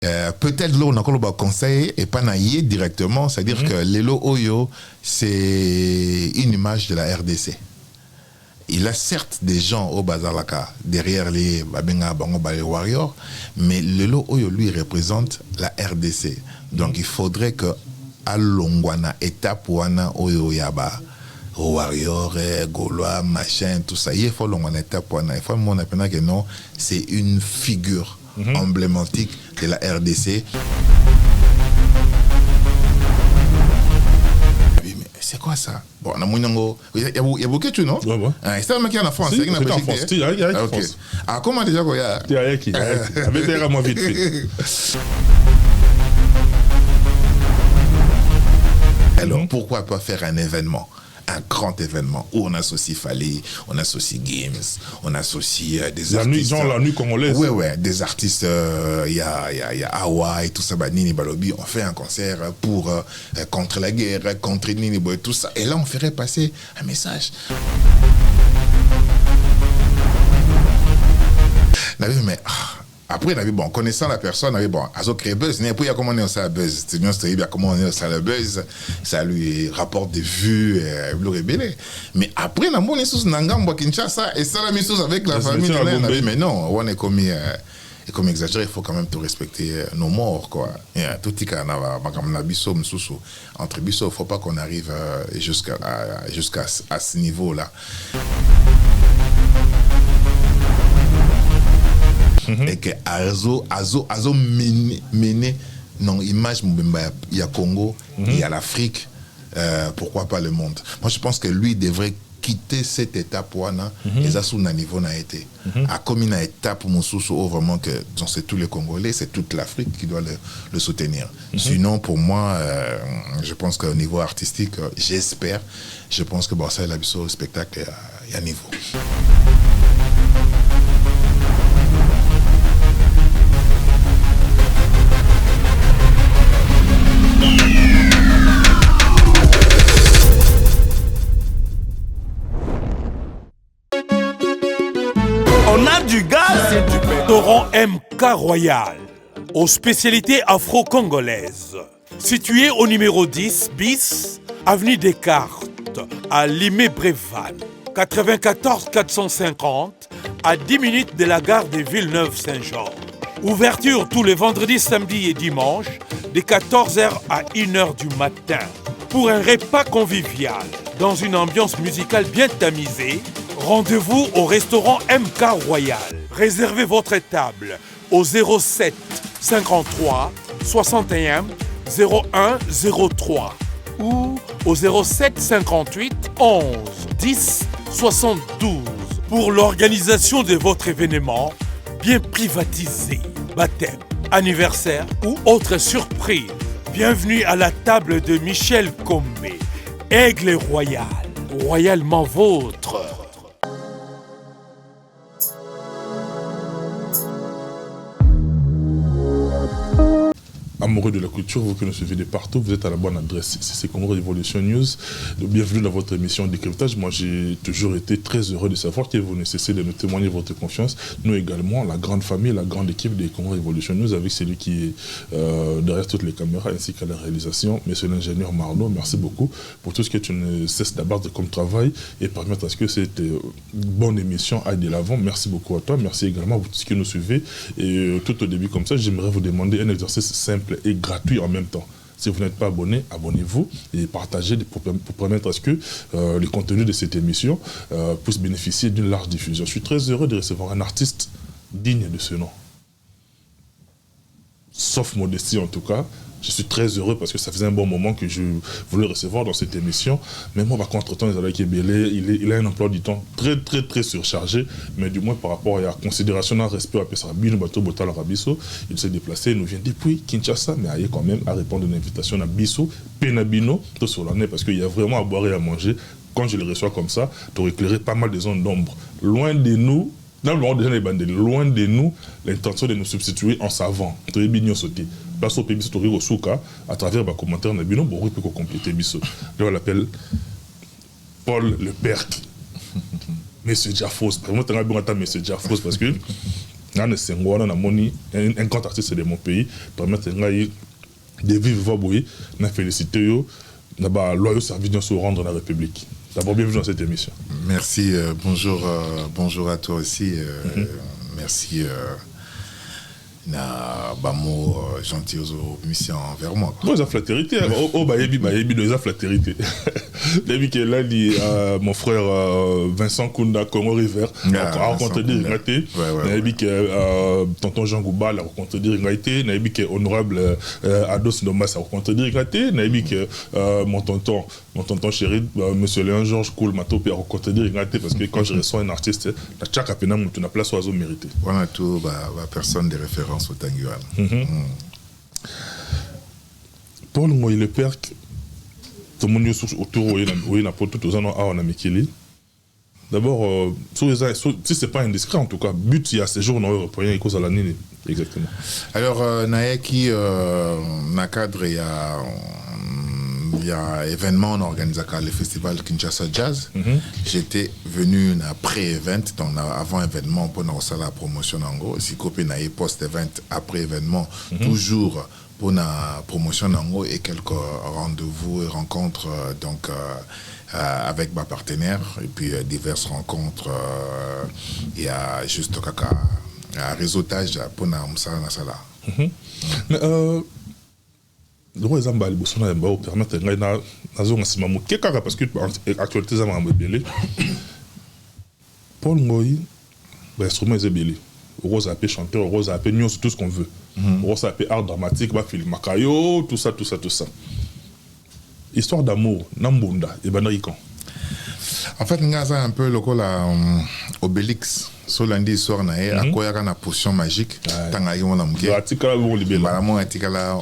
Peut-être là on a encore le conseil et pas naïe directement, c'est-à-dire que Lelo Oyo c'est une image de la RDC. Il a certes des gens au Bazalaka derrière les Babenga Bango Balé Warriors, mais Lelo Oyo lui représente la RDC. Donc il faudrait que à Longwana étape wana Oyo Yaba Warrior, Gaulois, machin, tout ça. Il faut Longwana étape wana. Il faut mon appel que non, c'est une figure emblématique de la RDC. C'est quoi ça? Bon, on a il y a beaucoup de choses, non? Ouais. C'est un mec qui est en France. C'est en France. Il y a en France. Ah, comment déjà quoi? Il y a qui? Avec des rames vite fait. Alors, pourquoi pas faire un événement? Un grand événement où on associe Fali, on associe Games, on associe des artistes. La nuit congolaise. Ouais, des artistes, il y a Hawaii, tout ça, Nini Balobi, on fait un concert pour contre la guerre, contre Nini Boy, tout ça. Et là, on ferait passer un message. Mais après, bon, connaissant la personne, bon, Azo crée buzz, et puis il y a comment on est ça buzz, il y a comment on est ça le buzz, ça lui rapporte des vues, le rébellé. Mais après, on est sous Nangambo Kinshasa, et ça la même chose avec la famille. Mais non, on est comme exagéré, il faut quand même tout respecter nos morts, quoi. Tout est entre Bissau, il ne faut pas qu'on arrive jusqu'à ce niveau-là. Et que Azo mené non image il y a Congo, il y a l'Afrique, pourquoi pas le monde. Moi je pense que lui devrait quitter cette étape et ça sous un niveau n'a été à comme une étape où vraiment que c'est tous les Congolais, c'est toute l'Afrique qui doit le soutenir. Sinon pour moi je pense qu'au niveau artistique je pense que bon ça il a vu au spectacle il y a niveau. On a du gaz et du pétrole. Restaurant MK Royal, aux spécialités afro-congolaises. Situé au numéro 10 bis, avenue Descartes, à Limay-Brévannes. 94 450, à 10 minutes de la gare de Villeneuve-Saint-Georges. Ouverture tous les vendredis, samedis et dimanches, de 14h à 1h du matin. Pour un repas convivial, dans une ambiance musicale bien tamisée, rendez-vous au restaurant MK Royal. Réservez votre table au 07 53 61 01 03 ou au 07 58 11 10 72 pour l'organisation de votre événement bien privatisé, baptême, anniversaire ou autre surprise. Bienvenue à la table de Michel Combé, Aigle Royal, royalement vôtre. Amoureux de la culture, vous qui nous suivez de partout, vous êtes à la bonne adresse. C'est Congo Révolution News. Bienvenue dans votre émission Décryptage. Moi, j'ai toujours été très heureux de savoir que vous ne cessez de nous témoigner votre confiance. Nous également, la grande famille, la grande équipe des Congo Révolution News, avec celui qui est derrière toutes les caméras ainsi qu'à la réalisation, monsieur l'ingénieur Marno. Merci beaucoup pour tout ce que tu ne cesses d'abattre comme travail et permettre à ce que cette bonne émission aille de l'avant. Merci beaucoup à toi. Merci également à vous tous qui nous suivez. Et tout au début, comme ça, j'aimerais vous demander un exercice simple et gratuit en même temps. Si vous n'êtes pas abonné, abonnez-vous et partagez pour permettre à ce que le contenu de cette émission puisse bénéficier d'une large diffusion. Je suis très heureux de recevoir un artiste digne de ce nom. Sauf modestie en tout cas. Je suis très heureux parce que ça faisait un bon moment que je voulais recevoir dans cette émission. Mais moi, par contre, il a un emploi du temps très surchargé. Mais du moins, par rapport à la considération, à respect à Pessarabino, Bato, Botal, Arabiso, il s'est déplacé, il nous vient depuis Kinshasa, mais il quand même à répondre à l'invitation à Bissau, Penabino, tout sur l'année, parce qu'il y a vraiment à boire et à manger. Quand je le reçois comme ça, tu aurais éclairé pas mal de zones d'ombre. Loin de nous, loin de nous, l'intention de nous substituer en savant. Tu es bien sauté. Place au pays au Souka, à travers les commentaires, on a bien bon, peut compléter Bissau. Là, on l'appelle Paul Le Perc. Monsieur Jaffos. Moi, tu as bien Monsieur Jaffos parce que Nan Senghor na moni un grand artiste de mon pays permettre ngai de vivre boy na féliciter yo na ba loyaux service se rendre dans la République. D'abord bienvenue dans cette émission. Merci, bonjour à toi aussi. Merci na bamo gentil aux missions envers moi. Moi la flatérité bayebi de flatérité. Depuis que là dit mon frère Vincent Kunda Congo River a rencontré dire ngate. Depuis que tonton Jean Gouba a rencontré dire ngate, depuis que honorable Ados Ndomas a rencontré dire ngate, depuis que mon tonton chéri monsieur Léon Georges Koul Matope a rencontré dire ngate parce que quand je reçois un artiste la chaka pena mutu na place oiseau mérité. Voilà tout personne de référence au Tanguan. Paul Ngoyi le père tout le monde autour où n'a pas tout aux ans à Mikili. D'abord si c'est pas indiscret en tout cas but il y a ces jours dans le cause à la nini exactement. Alors Naeki na cadre il y a événement on organise le festival Kinshasa Jazz. J'étais venu après event donc avant événement pour la promotion en gros si copé na post event après événement toujours pour la promotion en gros et quelques rendez-vous et rencontres donc avec ma partenaire et puis diverses rencontres il y a juste un réseautage pour na musala na sala. Mais le Zambali Bosona va permettre de parce que l'actualité est belé. Paul Ngoyi, l'instrument est belé. Rose a chanteur, Rose a nous tout ce qu'on veut. Rose a art dramatique, film Makayo, tout ça. Histoire d'amour, Nambunda et Banarikan. En fait, nous avons un peu le Obélix. So lundi soir na à quoi y a une potion magique tanga yi wona mke atikala bon libela bala mo atikala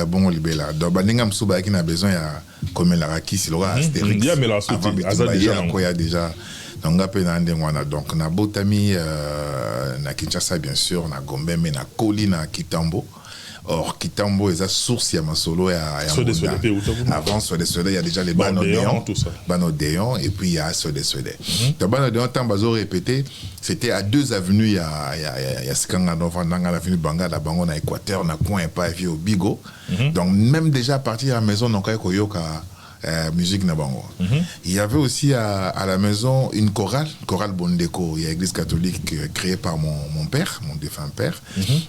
bon libela donc baninga msuba qui n'a besoin ya comme la rakisi le Astérix ya mais la sauté déjà quoi y a déjà donc ngape na ndengwana donc na botami na Kinshasa bien sûr na Gombe mais na Koli na Kitambo. Or, Kitambo est la source de ma solo avant sur des il y a déjà les Banodéons, Banodéons, et puis il y a sur des dans Banodéons, tant bazo répété, c'était à 2 avenues, il y a Skanga Novandanga, l'avenue Banga, la Bango, na Équateur, na Coin et pas au Bigo. Donc, même déjà à partir de la maison, donc, Koyoka. Musique Nabango. Il y avait aussi à la maison une chorale Bondeko, il y a l'église catholique créée par mon père, mon défunt père.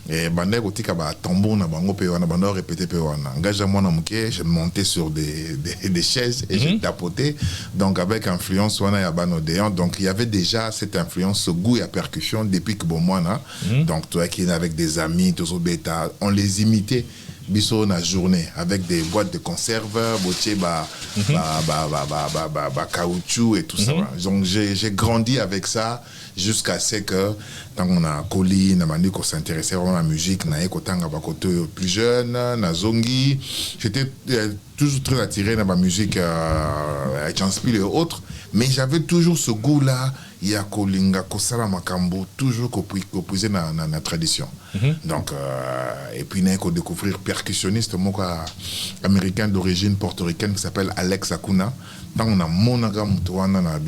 Et Bandé aussi kaba tambour Nabango pewana Bandé répété pewana. Engagement na muké, j'ai monté sur des chaises et j'ai tapoté. Donc avec influence wana ya Banodéon, donc il y avait déjà cette influence, ce goût et la percussion depuis que bon moi na. Donc toi qui es avec des amis, tous au bêta, on les imitait. Biso na journée avec des boîtes de conserve, botier caoutchouc et tout ça. Donc j'ai grandi avec ça jusqu'à ce que quand on a Koli, on a dit qu'on s'intéressait vraiment à la musique, on a côté plus jeune, na zongi. J'étais toujours très attiré dans ma musique Chanspil et autres, mais j'avais toujours ce goût-là. Il y a Kolinga, Kosala Makambo, toujours composé dans la tradition. Donc, et puis, il y a découvrir percussionniste américain d'origine portoricaine qui s'appelle Alex Acuna. Tant on a monogame,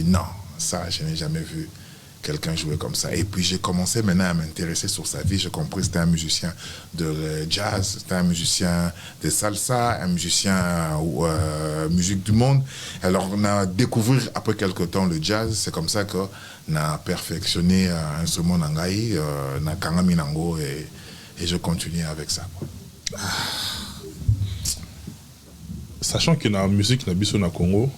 non, ça, je n'ai jamais vu quelqu'un jouer comme ça. Et puis j'ai commencé maintenant à m'intéresser sur sa vie. J'ai compris que c'était un musicien de jazz, c'était un musicien de salsa, un musicien musique du monde. Alors on a découvert après quelques temps le jazz. C'est comme ça qu'on a perfectionné un instrument nangai, na kangami nango et je continue avec ça. Sachant que dans la musique na biso na Congo,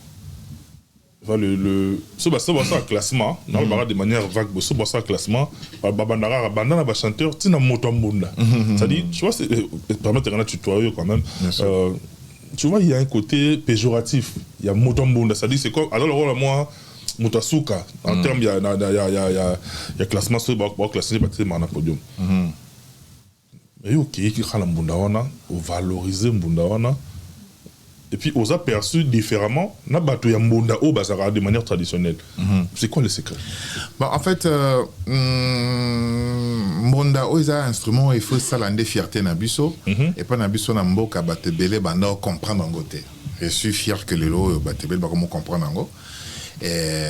ce classement de manière vague ce classement bandana ba chanteur tina motombunda c'est-à-dire tu vois c'est permettre de tutoyer quand même tu vois il y a un côté péjoratif il y a motombunda c'est-à-dire c'est comme alors moi mutasuka en termes il y a classement sur classer battre na podium mais OK qui khala mbunda wana valoriser mbunda wana. Et puis, on a perçu différemment, de manière traditionnelle. C'est quoi le secret? En fait, Mbonda, c'est un instrument, il faut s'alander fierté Nabiso. Et pas Nabiso Namboka, Batebele, Banda, comprendre en côté. Je suis fier que les lots, Batebele, comment comprendre en go. Et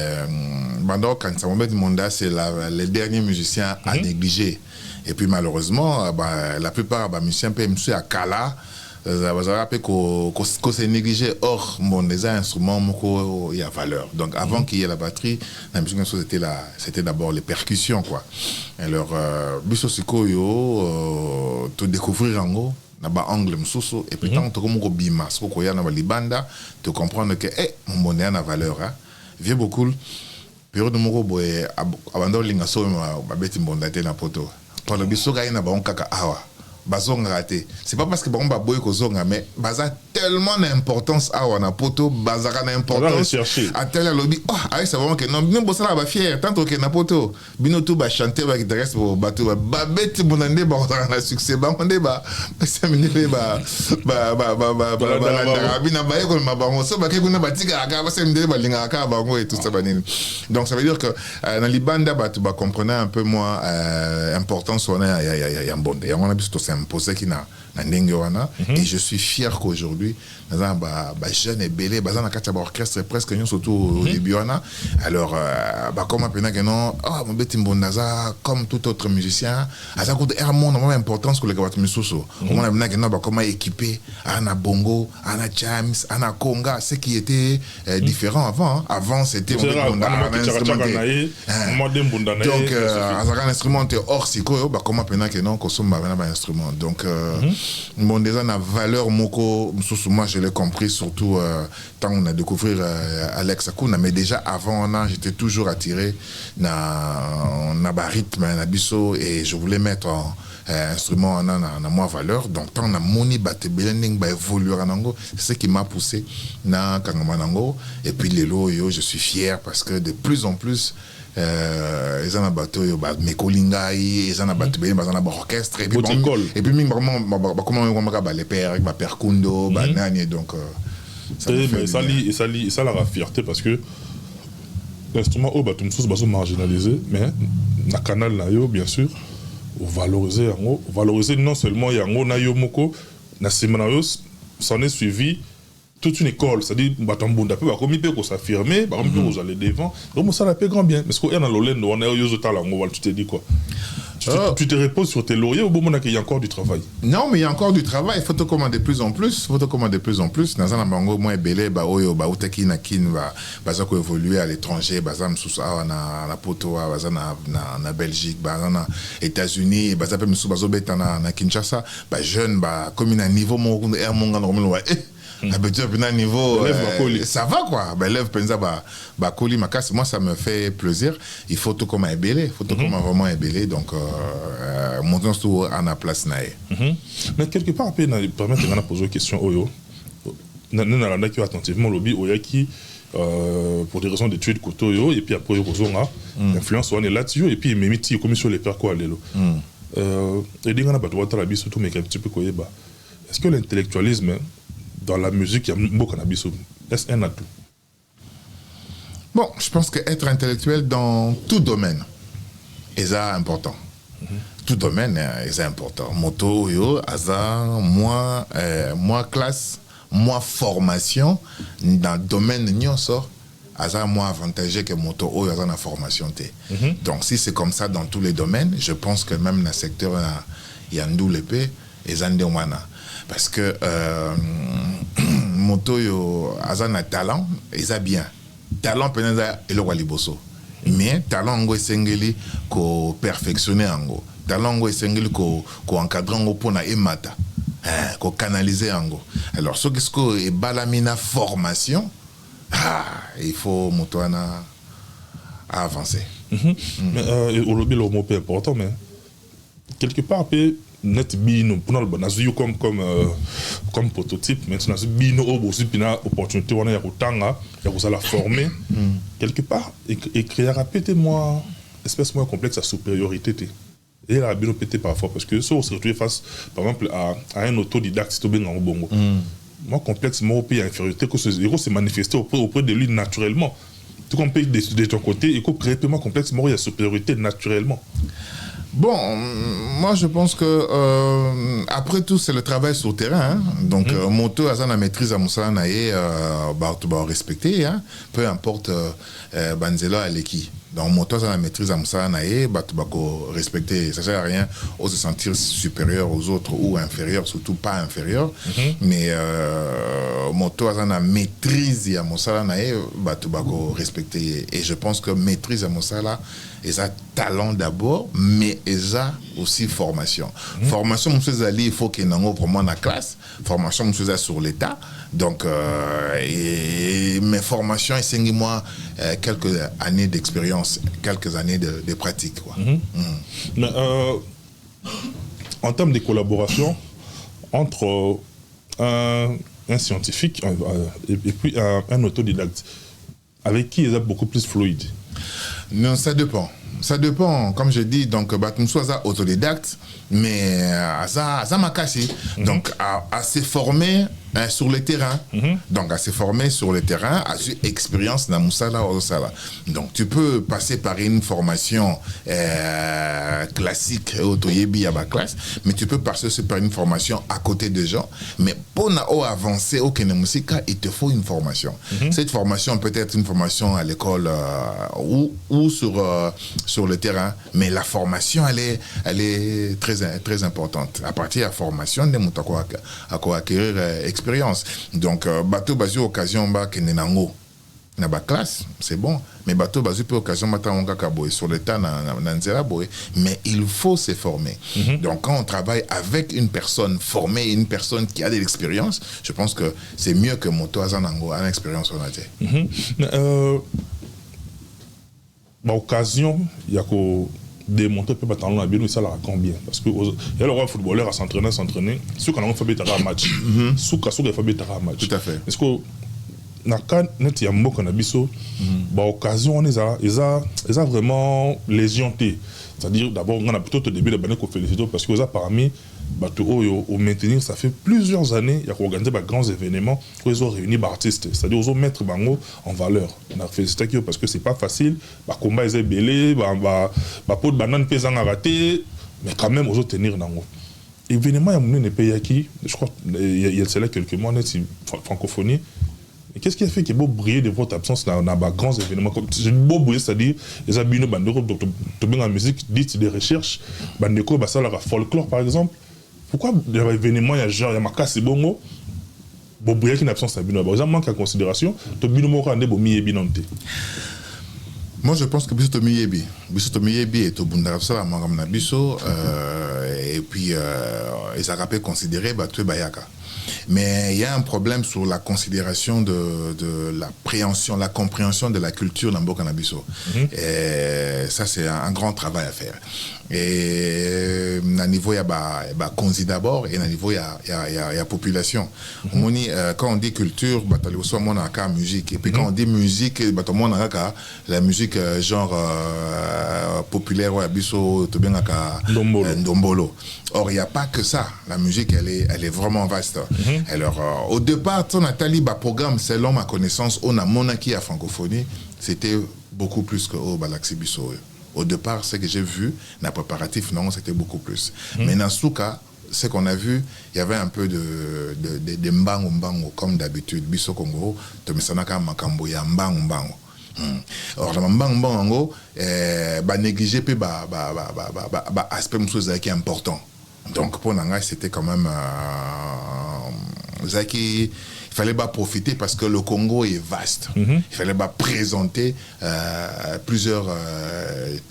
Banda, quand ça me met Mbonda, c'est le dernier musicien à négliger. Et puis malheureusement, la plupart des musiciens peuvent à Kala, qu'on s'est négligé. Or, les instruments, il y a valeur. Donc avant qu'il y ait la batterie, la musique c'était d'abord les percussions, quoi. Alors, Bissosiko yo, te découvrir en gros. Angle msusu et puis tant que comme bima ce qu'on y a dans libanda te comprendre que mon bonheur a valeur hein vieux beaucoup période moko boy abandon linga so ba beti mbondate na poto pour le bisoga ina ba on kaka awa bazonga raté c'est pas parce que bon ba boy ko zonga mais baza tellement d'importance awa na poto bazaka d'importance à tel lobby c'est vraiment que non bino bosala ba fier tant que na poto bino tout ba chanter ba guitariste pour bateau ba beti mbondande ba na succès ba mondé ba seminele ba bina ba ko ma ba so ba ke kuna batika aka ba seminele ba linga aka ba ngo et tout ça banini. Donc ça veut dire que dans libanda ba tu ba comprenez un peu moins importance on a ya mbonde ya on a biso imposé qui n'a ndenge wana et je suis fier qu'aujourd'hui bazana ba jeune et belé bazana kati ba orchestre presque nous surtout au début wana alors comme appena que non mon beti mbondaza comme tout autre musicien ça coûte énormément d'importance que les gars misusu on a que non comment équiper ana bongo ana chimes ana conga ce qui était différent avant c'était donc un instrument hors siko comment appena que non consomme un instrument donc bon déjà la valeur moko moi je l'ai compris surtout quand on a découvert Alex Akuna mais déjà avant j'étais toujours attiré na rythme na biso et je voulais mettre instrument na moi valeur donc tant on a moni batebelending ba évoluer nango c'est ce qui m'a poussé na kangama nango et puis lelo yo je suis fier parce que de plus en plus ils ont un bateau mes kolingai ils ont un bateau ils ont un orchestre et puis vraiment comment on va les pères avec ma père Kundo banani donc ça la fierté parce que l'instrument au bateau nous sommes marginalisés mais na canal na yo bien sûr valoriser non seulement yango na yo moko na semanayo s'en est suivi toute une école, c'est-à-dire batambunda peut comme il peut s'affirmer, par exemple vous allez devant, donc ça la paie grand bien, parce qu'on est dans l'olendo, on est au yozo talent, tu te dis quoi? Tu te reposes sur tes lauriers au moment qu'il y a encore du travail. Non, mais il y a encore du travail. Il faut te commander de plus en plus. Dans un bango moins belé, oyo utaki na kin baza ko évoluer à l'étranger, baza msusa na poto, baza na Belgique, baza na États-Unis, baza pe msusa bazo beta na Kinshasa, jeune comme un niveau mon monga normal niveau ça va quoi l'élève pensa koli makas moi ça me fait plaisir il faut tout comme ébélé vraiment ébélé donc montons tout à la place naé mais quelque part après permettre de poser une question oyo nana qui attentivement lobby oyaki pour des raisons d'études koto yo et puis après yo kozonga influence on est là-dessus et puis memiti comme sur les pères quoi lelo et dinga na bato watala biso tout mais un petit peu koyeba est-ce que l'intellectualisme dans la musique, il y a beaucoup de cannabis. Est-ce un atout? Bon, je pense qu'être intellectuel dans tout domaine est important. Tout domaine est important. Moto, yo, hasard, moi classe, moi formation, dans le domaine de Nyonso, hasard, moi avantagé que moto, yo, hasard, la formation. Donc, si c'est comme ça dans tous les domaines, je pense que même dans le secteur, il y a un double paix et Zandéwana. Parce que moto yo azana talent eza bien talent penza eloko liboso mais talent ngo esengeli ko perfectionner ango talent ngo esengeli ko encadrer ango pona emata ko canaliser ango alors ce que e balamina formation il faut moto ana avancer mais au lobby le mot important mais quelque part net bino pour nous nazu comme prototype maintenant bino aussi pina opportunité on a kutanga ya kusala former quelque part et créer répéter moi espèce moins complexe à supériorité et la bino pété parfois parce que ça on se retrouve face par exemple à un autodidacte to ben en bongo moi complexe moi pays infériorité que ce héros s'est manifesté auprès de lui naturellement tout comme pays de ton côté et que créer tellement complexe moi il y a supériorité naturellement. Bon, moi je pense que après tout c'est le travail sur le terrain. Donc moto à la maîtrise à Moussala naé respecter peu importe Banzela à l'équipe. Donc, moto, ça la maîtrise à Moussa Naé, respecter. Ça sert à rien de se sentir supérieur aux autres ou inférieur, surtout pas inférieur. Mais moto, ça la maîtrise à Moussa Naé, respecter. Et je pense que maîtrise à Moussa là, et ça talent d'abord, mais et ça aussi formation. Formation, monsieur Zali, il faut qu'il y ait vraiment la classe. Formation, monsieur Zali sur l'état. Donc, mes formations, et 5 mois, quelques années d'expérience, quelques années de pratique. Quoi. Mais, en termes de collaboration entre un scientifique et puis un autodidacte, avec qui il est beaucoup plus fluide? Non, ça dépend. Ça dépend, comme je dis, donc, soit autodidacte, mais ça m'a cassé. Donc, à se former sur le terrain. Donc, à se former sur le terrain, à une expérience dans Moussala ou Sala. Donc, tu peux passer par une formation classique, autoyebi à ma classe, mais tu peux passer aussi par une formation à côté des gens. Mais pour avancer au Kenemusika, il te faut une formation. Cette formation peut être une formation à l'école ou sur le terrain, mais la formation, elle est très importante. À partir de la formation, on acquérir expérience. Donc, bateau basé occasion kenenango na ba classe, c'est bon. Mais bateau basé pour occasion sur le temps mais il faut se former. Donc, quand on travaille avec une personne formée, une personne qui a de l'expérience, je pense que c'est mieux que moto azanango a l'expérience on a dit. Occasion, il y a que démontrer que talent à bien ça la combien parce que il y a le footballeur à s'entraîner ceux qui ont fait un match ceux qui ont fait un match tout à fait parce que na kan net ya moko na biso occasion on ils a vraiment lésionté, c'est-à-dire d'abord on a plutôt au début de l'année qu'on félicite parce que ça parmi au maintenir ça fait plusieurs années il y a organisé des grands événements où ils ont réuni des artistes, c'est-à-dire ils ont mettre bango en valeur. On a félicité parce que c'est pas facile, combat est belé, pot de banane pesant à rater, mais quand même ils ont tenir nango. Événement il y a mon pays qui je crois il y a cela quelques mois net francophonie. Et qu'est-ce qui a fait qu'il beau briller de votre absence dans des grands événements comme beau briller, c'est-à-dire les abonnés bandeko de bien en musique dites des recherches bandeko ça la folklore par exemple. Pourquoi dans l'événement il y a genre il y a marqué c'est bongo beau briller qui n'absence à bino ça manque à considération to bino mo rande bo mi ebinante. Moi, je pense que Biso Tomiyebi est au Bundarabsala, Mangamna Biso, et puis ils ont rappelé considéré Batoué Bayaka. Mais il y a un problème sur la considération de la compréhension de la culture dans Bokanabiso. Et ça, c'est un grand travail à faire. Et à niveau, il y a Konzi d'abord, et à niveau, il y a population. Quand on dit culture, il y a musique. Et puis quand on dit musique, il y a la musique genre populaire, Ndombolo. Or, il n'y a pas que ça. La musique, elle est vraiment vaste. Alors, au départ, Nathalie, programme, selon ma connaissance, on a monarchie à francophonie, c'était beaucoup plus que au Balaxi Bisso. Au départ, ce que j'ai vu, dans le préparatif, non, c'était beaucoup plus. Mais dans ce cas, ce qu'on a vu, il y avait un peu de mbango, comme d'habitude. Bisso Congo, Tomisanaka Makambo, il y a mbango. Or, le mbango, négligé aspect qui est important. Donc, pour Nanga, c'était quand même. Il fallait pas profiter parce que le Congo est vaste. Il fallait pas présenter plusieurs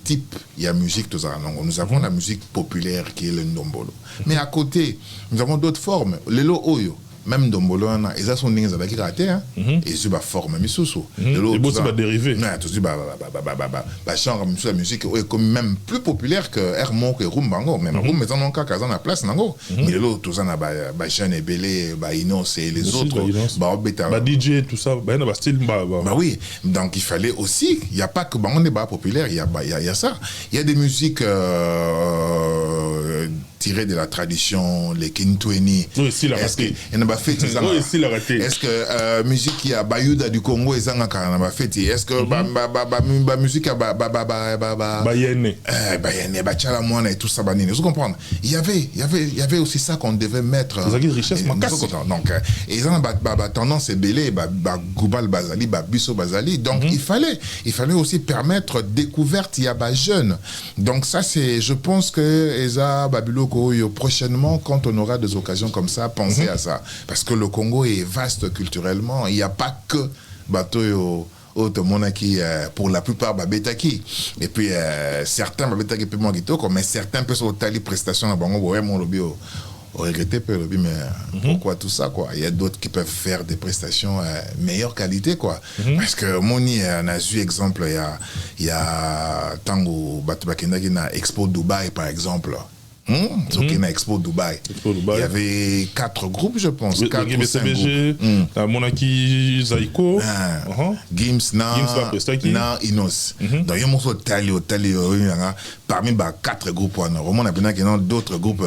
types. Il y a musique, tout ça. Donc, nous avons la musique populaire qui est le Ndombolo. Mais à côté, nous avons d'autres formes. Le Lo Oyo. Même Ndombolo, ils ont des choses qui raté, et ils ont forme, mais sous-sous. Les beaux sont dérivés. La musique est comme même plus populaire que Hermon et Rumbango. Même Rum, ils en ont qu'à la place, mais l'autre, tout ça, Bachan et Belé, Inos et les autres. DJ, tout ça, style. Oui, donc il fallait aussi, il n'y a pas que on est populaire, il y a ça. Il y a des musiques tiré de la tradition, les Kintweni. Oui, si, la raté. Il n'a pas fait ça. Oui, si, la raté. Est-ce que musique qui a Bayuda du Congo et Zangaka n'a pas fait? Est-ce que musique à Bayenne. Bayenne, Bachala Moine et tout ça, vous comprenez? Il y avait aussi ça qu'on devait mettre. Vous avez une richesse, ma casse. Donc, ils ont tendance à belé, Goubal Bazali, Bisso Bazali. Donc, il fallait aussi permettre découverte, il y a des jeunes. Donc, ça, c'est, je pense que Eza Babiloko, prochainement, quand on aura des occasions comme ça, pensez à ça. Parce que le Congo est vaste culturellement. Il n'y a pas que Batoyo. Qui pour la plupart babetaki et puis certains babetaki peut moins mais certains peuvent sur tali prestations à bango ouais mon lobby au regretter peu lobby mais pourquoi tout ça quoi. Il y a d'autres qui peuvent faire des prestations meilleure qualité quoi parce que Moni on a vu exemple il y a tango batubakenda qui na Expo Dubaï par exemple. Expo Dubaï. Il y avait 4 groupes, je pense. 4 ou 5 groupes. Monaki Zaiko, Gims, Na, Inos. Donc, il y a un tali, parmi 4 groupes. On a d'autres groupes,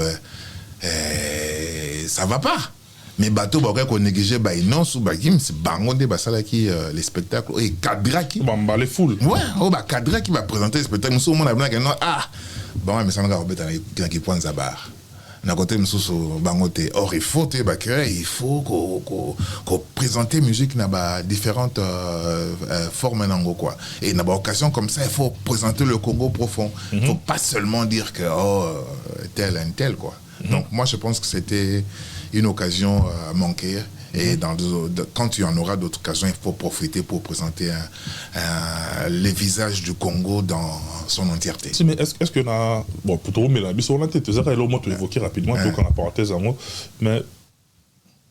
ça va pas. Mais bateau, qu'on néglige Inos ou Gims, Bangonde, les spectacles. Et Kadra qui. Les foules. Ouais, Kadra qui va présenter les spectacles. Bon, mais ça m'a rappelé qu'il point Zabar. D'un côté, or, il faut présenter musique dans différentes formes quoi. Et dans occasion comme ça, il faut présenter le Congo profond. Il ne faut pas seulement dire que tel quoi. Donc moi, je pense que c'était une occasion manquée. Et quand il y en aura d'autres occasions, il faut profiter pour présenter les visages du Congo dans son entièreté. Si, mais est-ce que bon, pour tout mais la mise sur la tête, ça au moins tu évoquer rapidement, donc en parenthèse en mot, mais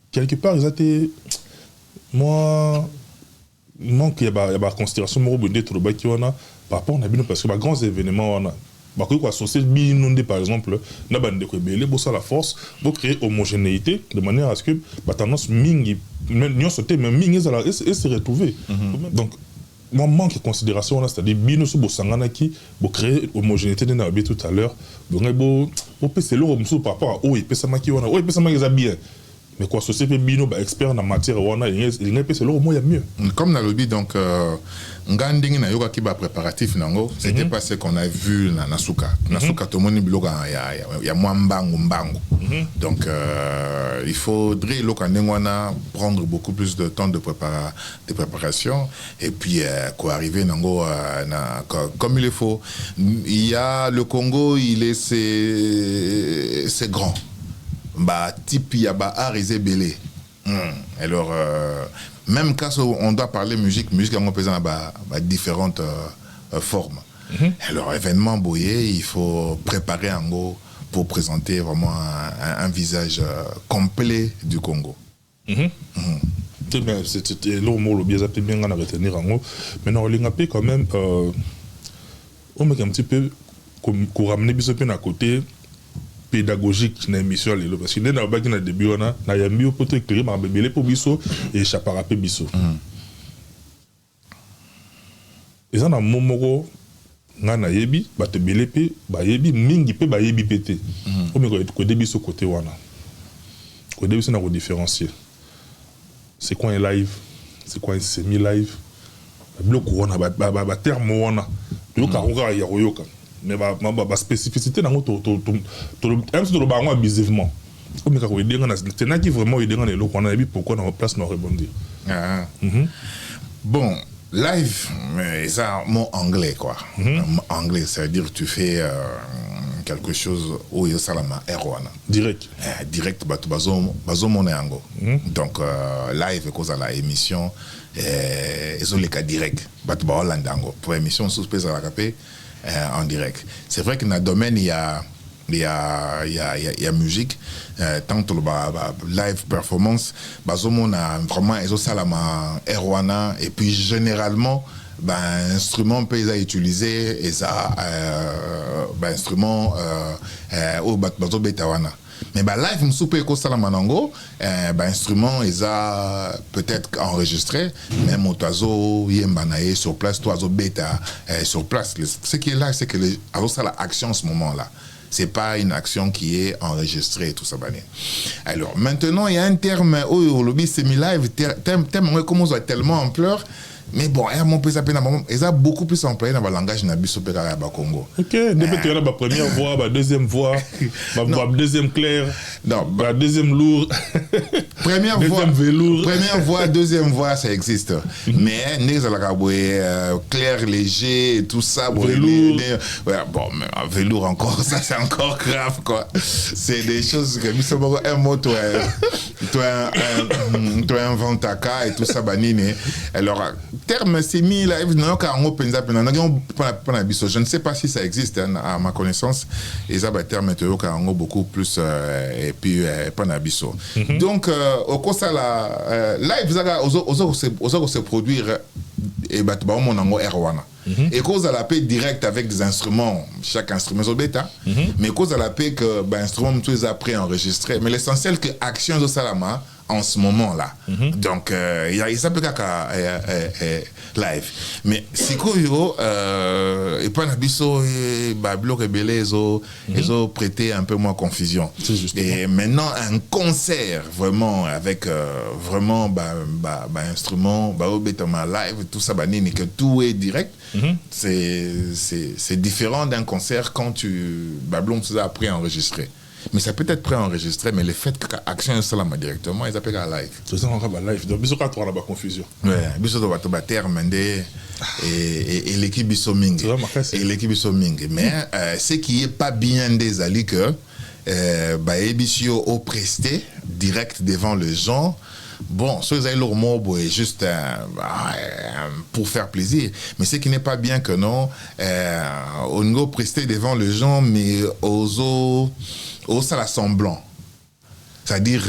quelque part ils étaient moi manque il y a considération moi bonne trop bas qui on a par rapport à bien parce que grands événements on a quoi associer binondé par exemple na bande ko belé bo ça la force pour créer homogénéité de manière à ce que tendance mingi même sauter même mingi ça et se retrouver donc moi manque de considération là c'est-à-dire bino so bo sangana qui pour créer homogénéité na bien tout à l'heure donc bo c'est le remsou par rapport à il peut ça maki on il peut ça maki bien mais quoi société bino expert en matière on a il peut c'est le moins mieux comme dans le lobby donc ngandingi na yoka ki ba préparatif nango c'était pas ce qu'on a vu na Nasuka Nasuka to moni biloka ya mbangu donc il faudrait lokandengwana prendre beaucoup plus de temps de préparation et puis quoi arriver nango comme il faut. Il y a le Congo, il est c'est grand type il y a art et belé alors même quand on doit parler musique on présente différentes formes. Alors événement boyé, il faut préparer en gros pour présenter vraiment un visage complet du Congo. C'était le mot le bien à retenir en gros. Maintenant on a quand même on met un petit peu qu'on ramener bis à côté pédagogique dans l'émission parce que dès le début on a yambi pour te éclairer ma bébé pour biso et chaparapé biso et ça na momoro ngana yebi ba te belepe ba yebi mingi pe ba yebi pété o me ko début ce côté wana ko début c'est na différencier c'est quoi un live c'est quoi un semi live bloc wana ba terme wana yo ka ngara ya yoka mais ma spécificité dans to un peu de bango abusivement comme quand on dit on a c'est qui vraiment aider on est là on a vu pourquoi dans place nous rebondir bon live mais ça mot anglais quoi anglais ça veut dire tu fais quelque chose où il y a salama erwana direct bazo monengo donc live cause à la émission ils ont les cas direct batu ba holandango pour émission sous pèse à la capé en direct. C'est vrai que dans le domaine il y a musique tant que live performance on a vraiment ils ont salama erwana et puis généralement instrument peut être utilisé et ça instrument au bazo betawana mais live m'soupe ko salama nango instrument peut-être enregistré mais mon oiseau yembanaye sur place oiseau bêta sur place ce qui est là c'est que alors ça la action en ce moment là c'est pas une action qui est enregistrée et tout ça. Alors maintenant il y a un terme où le lobby semi-live, terme comment ça tellement ampleur. Mais bon, ils ont beaucoup plus employé dans le langage Nabiso Pekara Congo. Ok, depuis tu as la première voix, la deuxième voix, la deuxième claire, la deuxième lourd, première voix, deuxième voix, ça existe. Mais clair, léger, et tout ça, velours. Bon, mais velours encore, ça c'est encore grave quoi. C'est des choses que un mot, toi inventes et tout ça, alors terme semi-live, je ne sais pas si ça existe à ma connaissance. Et ça va terme beaucoup plus et puis pas nabiso. Donc au cours ça la live se produire et mon erwana. Et cause à la paix direct avec des instruments, chaque instrument est bêta, mais cause à la paix que instrument tous les après enregistrés. Mais l'essentiel que action de Salama en ce moment-là. Donc, il s'appelle live. Mais si vous et pas nabiso et Bablo Rebelle, ils ont prêté un peu moins confusion. Et maintenant, un concert vraiment avec vraiment instrument, live, tout ça, que tout est direct. C'est différent d'un concert quand Bablo tu as appris à enregistrer. Mais ça peut être préenregistré, mais le fait que l'action est Salama directement, ils appellent un live. C'est ça, on va live. Donc, bisous, on a la confusion. Ouais, bisous, on va te battre, et l'équipe Bissoming. Et l'équipe Bissoming. Mais ce qui n'est pas bien des alliés que, Ebissio au presté, direct devant les gens. Bon, ceux qui ont leur mot, juste pour faire plaisir. Mais ce qui n'est pas bien que non, on doit prester devant les gens, mais au ça semblant. C'est-à-dire.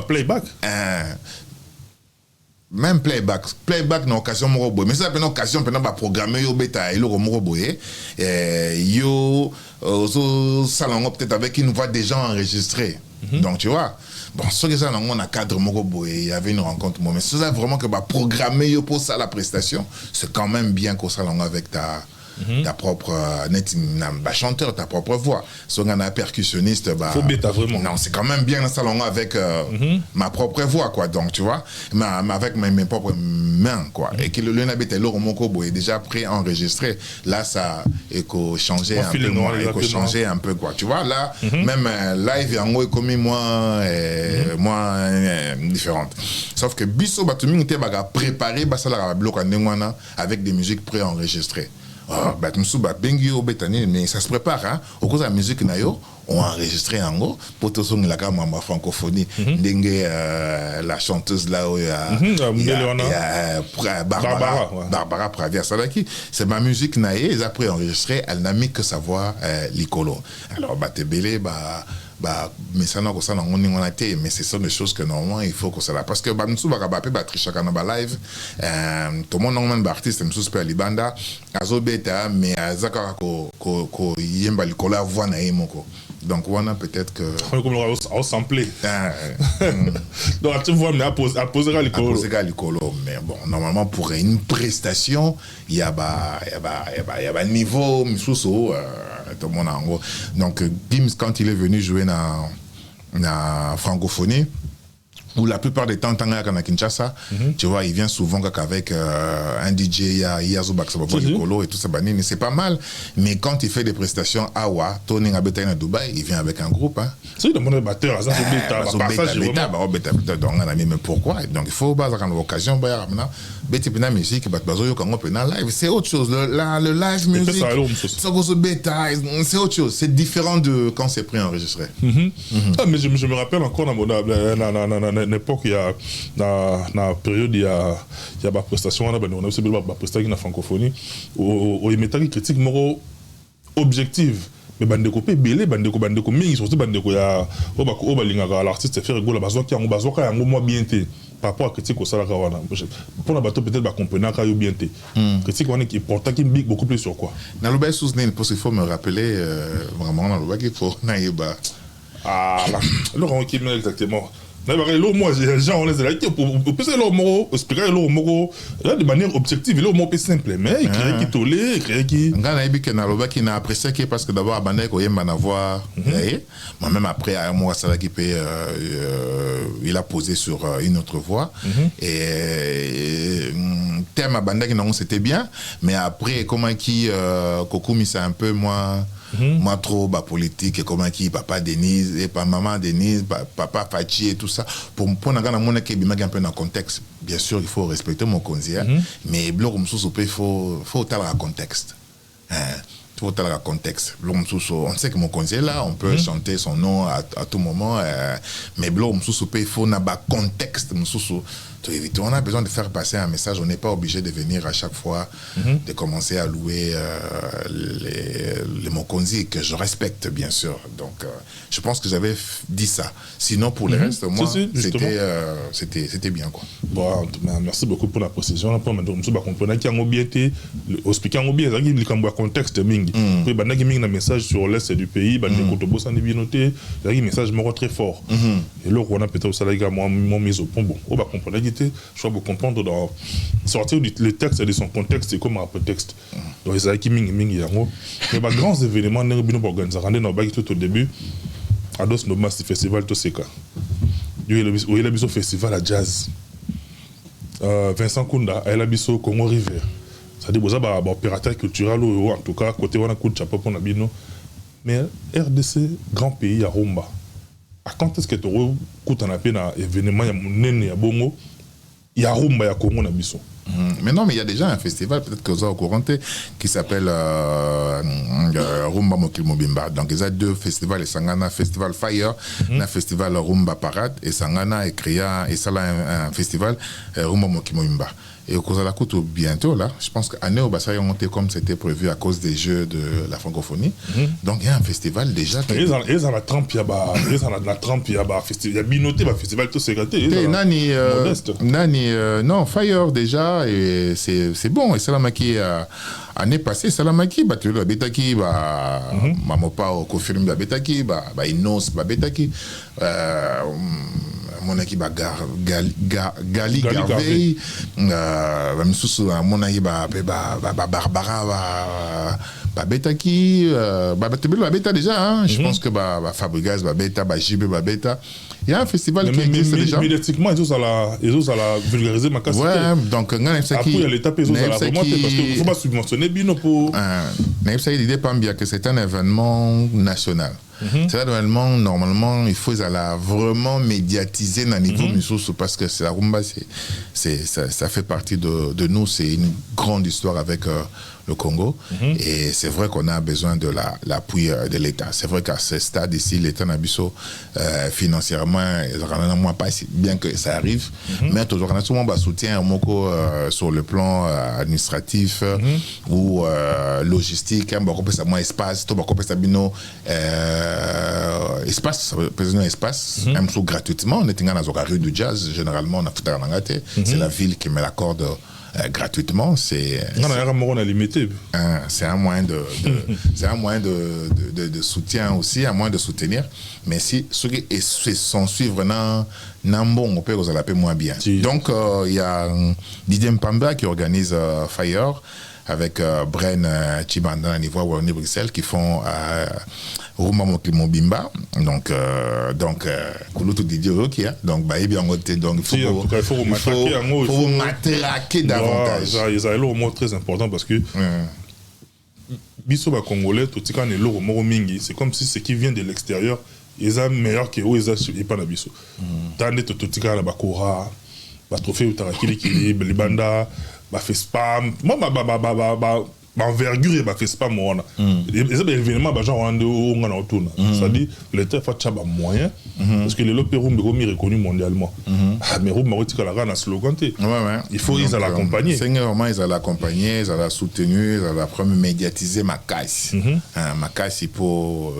Playback. Même playback dans l'occasion moroboy. Mais ça c'est une occasion pendant programmer yo bêta et le moroboy. Yo salon peut-être avec une voix déjà enregistrée. Donc tu vois. Bon, ce que ça on a cadre moroboy, il y avait une rencontre mais c'est ça vraiment que programmer pour ça la prestation, c'est quand même bien qu'au salon avec ta propre chanteur, ta propre voix. Si on a un percussionniste, faut bêta vraiment. Non, c'est quand même bien dans le salon avec ma propre voix, quoi. Donc, tu vois, mais avec mes propres mains, quoi. Et que le nabité est déjà pré-enregistré. Là, ça éco-changé un peu, éco-changé un peu, quoi. Tu vois, là, même live, est comme moins différente. Sauf que Bisso Batumi était préparé avec des musiques pré-enregistrées. Mais ça se prépare, hein. Au cause de la musique, on a enregistré en haut pour tout la francophonie. La chanteuse là où il y a Barbara Pravia Sadaki. C'est ma musique, ils ont pris enregistré, elle n'a mis que sa voix l'icolo. Alors, mais ça n'a pas mais ce sont des choses que normalement il faut que ça la parce que nous live tout le monde même artiste nous super libanda azobeta mais azaka ko yemba likola voix na yemoko donc on a peut-être que on samplé donc tu vois mais à poser à l'icolo mais bon normalement pour une prestation il y a niveau misuso tout le monde en gros donc Gims quand il est venu jouer dans la francophonie où la plupart des temps à Kinshasa, tu vois, il vient souvent avec un DJ, Yazobak et tout ça, c'est pas mal. Mais quand il fait des prestations à Awa, Tony Abeta à Dubaï, il vient avec un groupe. C'est le batteur, mais pourquoi? Donc il faut avoir l'occasion, musique, c'est autre chose. Le live music, c'est autre chose. C'est différent de quand c'est préenregistré. Mais je me rappelle encore dans l'époque, il y a dans la période, il y a des prestations, on a aussi des prestations dans la francophonie, où il y a des critiques objectives. Mais bandeko pe belé bandeko mingi surtout bandeko ya oba lingaka l'artiste fait rigoler bazoka yango moi bien té par rapport à critique au salaka wana pour la bateau peut-être ba comprendre ka yo bien té critique wana qui porte qui big beaucoup plus sur quoi na loba soutenir parce qu'il faut me rappeler vraiment na loba qu'il faut na yeba là Laurent qui met exactement Moi, les gens, on les a dit, on peut expliquer de manière objective, il est simple, mais il crée qui tolé, il crée qui. Qui n'a apprécié parce que d'abord, moi-même après, il a posé sur une autre voie. Et thème à Bandai, c'était bien, mais après, comment qui, Kokumi, c'est un peu moins. Moi trop politique et comment qui papa Denise et maman Denise papa Fachi et tout ça pour naga na mona ke bimaki un peu dans le contexte. Bien sûr il faut respecter mon conseiller mais blog msusu il faut tal le contexte faut tal le contexte. On sait que mon conseiller là on peut chanter son nom à tout moment mais blog msusu il faut na ba contexte msusu. On a besoin de faire passer un message. On n'est pas obligé de venir à chaque fois, de commencer à louer les Mokonzi que je respecte, bien sûr. Donc, je pense que j'avais dit ça. Sinon, pour le reste, moi, c'était bien. Quoi. Bon, merci beaucoup pour la précision. Pour je comprendre qu'il y a bien été, expliquer bien, il y a un contexte mingi. Puis, il y a un message sur l'est du pays, il y a un message très fort. Et là, on a peut-être aussi mon mise au point. Bon, on va comprendre. Je dois comprendre dans sortir le texte de son contexte, c'est comme un prétexte. Donc, il y a qui mingi yango. Mais les grands événements, nous avons organisé tout au début. À dos no mass festival to seka. Il y a le festival à jazz. Vincent Kunda, il y a le Congo River. C'est-à-dire que vous avez un opérateur culturel en tout cas côté on a coup de chapeau pour nabino. Mais RDC grand pays à Rumba. À quand est-ce que tu as un événement ya bongo il y a Rumba ya Congo nabiso. Mais non, mais il y a déjà un festival, peut-être que vous avez au courant, qui s'appelle Rumba Mokilmobimba. Donc, il y a deux festivals, et Sangana Festival Fire, un festival Rumba Parade, et Sangana et Créa, et ça là, un festival Rumba Mokilmobimba. Et au Kozala Koutou, bientôt, là, je pense qu'année au Bassari est monté comme c'était prévu à cause des Jeux de la francophonie. Donc, il y a un festival déjà. Ils ont la trempe, il y a Binoté, le festival tout sécurité. Non, Fire déjà, et c'est bon. Et Salamaki, année passée, Salamaki, tu l'as Betaki, Mamopa, confirme la Betaki, Inos, Betaki. Mon équipe Gali Garvey, mon équipe Barbara Betaki, Beta déjà, je pense que Fabregas, Beta, Jibé, Beta. Il y a un festival qui existe déjà. Médiatiquement, ils ont la vulgariser ma casse. Ouais, donc, après, il y a l'étape, ils ont la remonter parce qu'il ne faut pas subventionner Bino pour. L'idée pas bien que c'est un événement national. C'est un événement, normalement, il faut vraiment médiatiser dans le niveau Missoussou parce que la rumba, ça fait partie de nous. C'est une grande histoire avec le Congo. Et c'est vrai qu'on a besoin de l'appui de l'État. C'est vrai qu'à ce stade ici, l'État n'a financièrement, moins pas bien que ça arrive. Mais toujours, on a souvent un soutien sur le plan administratif ou logistique. On a moins espace, espace, même gratuitement. On est dans la rue du jazz, généralement, on a fait c'est la ville qui me l'accorde gratuitement. C'est un moyen de soutien aussi, un moyen de soutenir. Mais si ceux qui s'en suivent Nambon, on peut vous appeler moins bien. Donc, il y a Didier Mpamba qui organise Fire avec Bren Chibanda à niveau Warner Bruxelles qui font Rumba Mokilmobimba. Donc Kouloutou Didier Roki. Donc, il faut vous matraquer davantage. Il y a un mot très important parce que Biso Congolais, tout ce qui est l'euro mingi, c'est comme si ce qui vient de l'extérieur, ils sont meilleurs que eux, ils sont pas Biso. Tandis que tout ce qui est Bakora, Trophée ou Tarakili, Belibanda, fait spam, envergure fait spam moi les événements genre on autour c'est-à-dire l'État fait ça moyen parce que le Pérou est reconnu mondialement mais Roum Marotika la rana slogan il faut ils l'accompagner c'est vraiment ils l'accompagner ils la soutenir ils la premier médiatiser ma caisse pour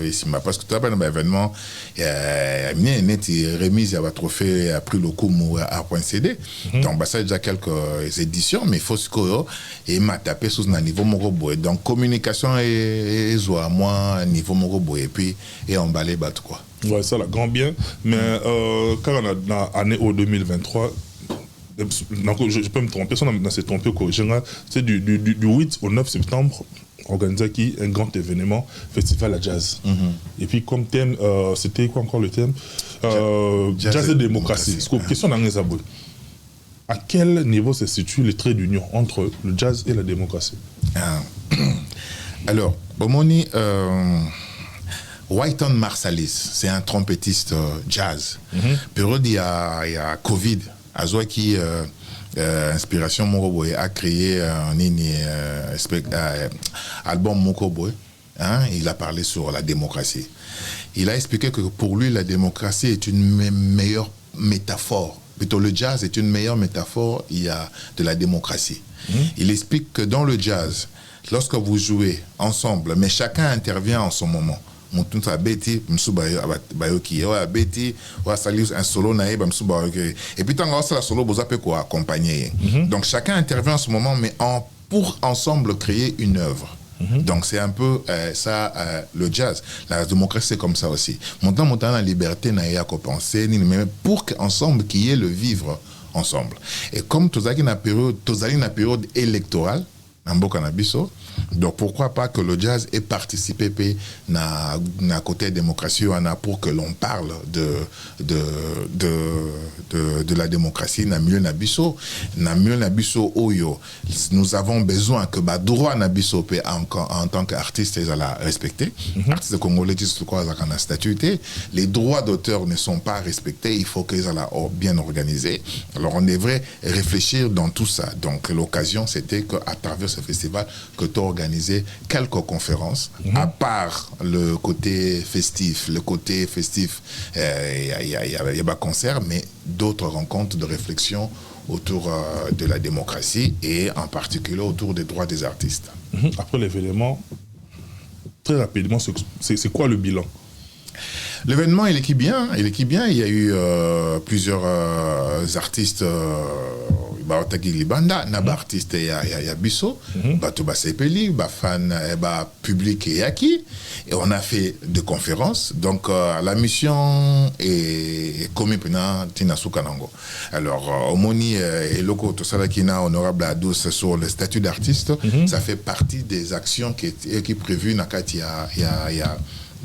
parce que tu as pas un événement net remise à trophée a pris le coup à point CD donc ça déjà quelques éditions mais il faut que et m'a tapé sous un niveau donc communication et moi niveau morobo et puis et emballer battre quoi. Ouais, ça, la grand bien. Mais quand on a dans l'année 2023, donc, je peux me tromper, si on s'est trompé, c'est du 8 au 9 septembre, organisé qui un grand événement, festival à jazz. Et puis comme thème, c'était quoi encore le thème Jazz et démocratie. Question dans les abonnés. À quel niveau se situe les traits d'union entre le jazz et la démocratie? Alors, Omoni, Wynton Marsalis, c'est un trompettiste jazz. Période, il y a Covid. Azoa qui inspiration Mokoboy a créé un album Mokoboy. Il a parlé sur la démocratie. Il a expliqué que pour lui, la démocratie est une meilleure métaphore. Plutôt, le jazz est une meilleure métaphore de la démocratie. Il explique que dans le jazz, lorsque vous jouez ensemble, mais chacun intervient en son moment. Montunta beti msuba bayoki wa beti wa salis un solo nae ba msuba bayoki et puis tant que la solo boza peut quoi accompagner. Donc chacun intervient en ce moment mais pour ensemble créer une œuvre. Donc c'est un peu ça le jazz. La démocratie c'est comme ça aussi. Montant la liberté n'a pas penser ni mais pour qu'ensemble qu'il y ait le vivre ensemble. Et comme tozali na période électorale Nambo Kanabiso. Donc pourquoi pas que le jazz ait participé na côté démocratie pour que l'on parle de la démocratie na milieu nabiso oyo. Nous avons besoin que droit nabiso en tant qu'artiste ils la respecter. Artistes congolais disent quoi ça kana statuté. Les droits d'auteur ne sont pas respectés, il faut qu'ils soient bien organisés. Alors on devrait réfléchir dans tout ça. Donc l'occasion c'était qu'à travers ce festival que tu as organisé quelques conférences, à part le côté festif, il y a des concerts, mais d'autres rencontres de réflexion autour de la démocratie et en particulier autour des droits des artistes. Après l'événement, très rapidement, c'est quoi le bilan? L'événement, il est bien. Il y a eu plusieurs artistes. Libanda, naba artiste ya biso, bato ba sepeli, ba fan, ba public et acquis. Et on a fait des conférences. Donc la mission est commis pendant Tina Soukanango. Alors Omoni et Loko Tosala Kina honorable à tous sur le statut d'artiste, ça fait partie des actions qui est prévues dans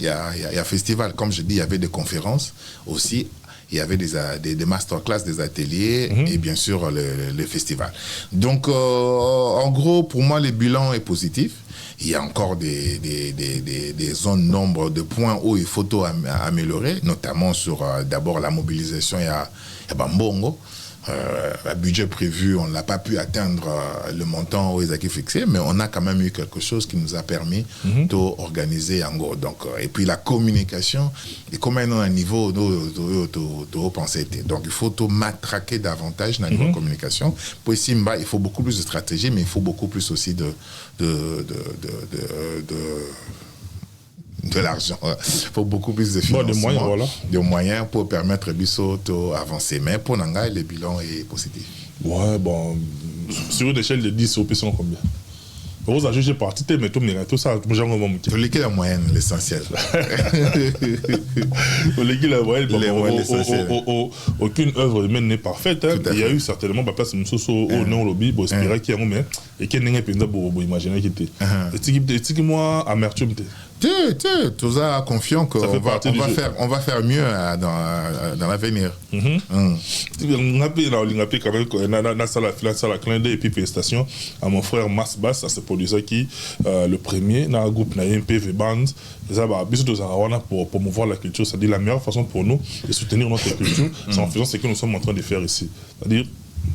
il y a festival. Comme je dis, il y avait des conférences aussi. Il y avait des masterclass, des ateliers et bien sûr le festival. Donc, en gros, pour moi, le bilan est positif. Il y a encore des zones, nombre de points où il faut améliorer, notamment sur d'abord la mobilisation. Il y a Bambongo. Le budget prévu, on n'a pas pu atteindre le montant où ils ont fixé, mais on a quand même eu quelque chose qui nous a permis d'organiser en gros. Donc, et puis la communication, et comme on a un niveau de penser. Donc il faut matraquer davantage dans le niveau de communication. Pour Simba, il faut beaucoup plus de stratégie, mais il faut beaucoup plus aussi de l'argent. Il faut beaucoup plus de financement, de moyens pour permettre Bisso d'avancer. Mais pour Nanga, le bilan est positif. Ouais, bon, sur une échelle de 10, on peut s'en combien? Vous avez jugé parti, mais tout ça, je vais l'équipe la moyenne, l'essentiel. L'équipe la moyenne, aucune œuvre humaine n'est parfaite. Il y a eu certainement ma place au non lobby, pour espérer qu'il y a un mais et qu'il n'y a pas pour imaginer qu'il était. Et moi, amertume. Tu as confiant qu'on va faire mieux dans l'avenir. On a pris quand même la clin d'œil et puis félicitations à mon frère Mas Bass, à ce producer qui le premier dans le groupe PV Band. Pour promouvoir la culture, c'est-à-dire la meilleure façon pour nous de soutenir notre culture, c'est en faisant ce que nous sommes en train de faire ici. C'est-à-dire,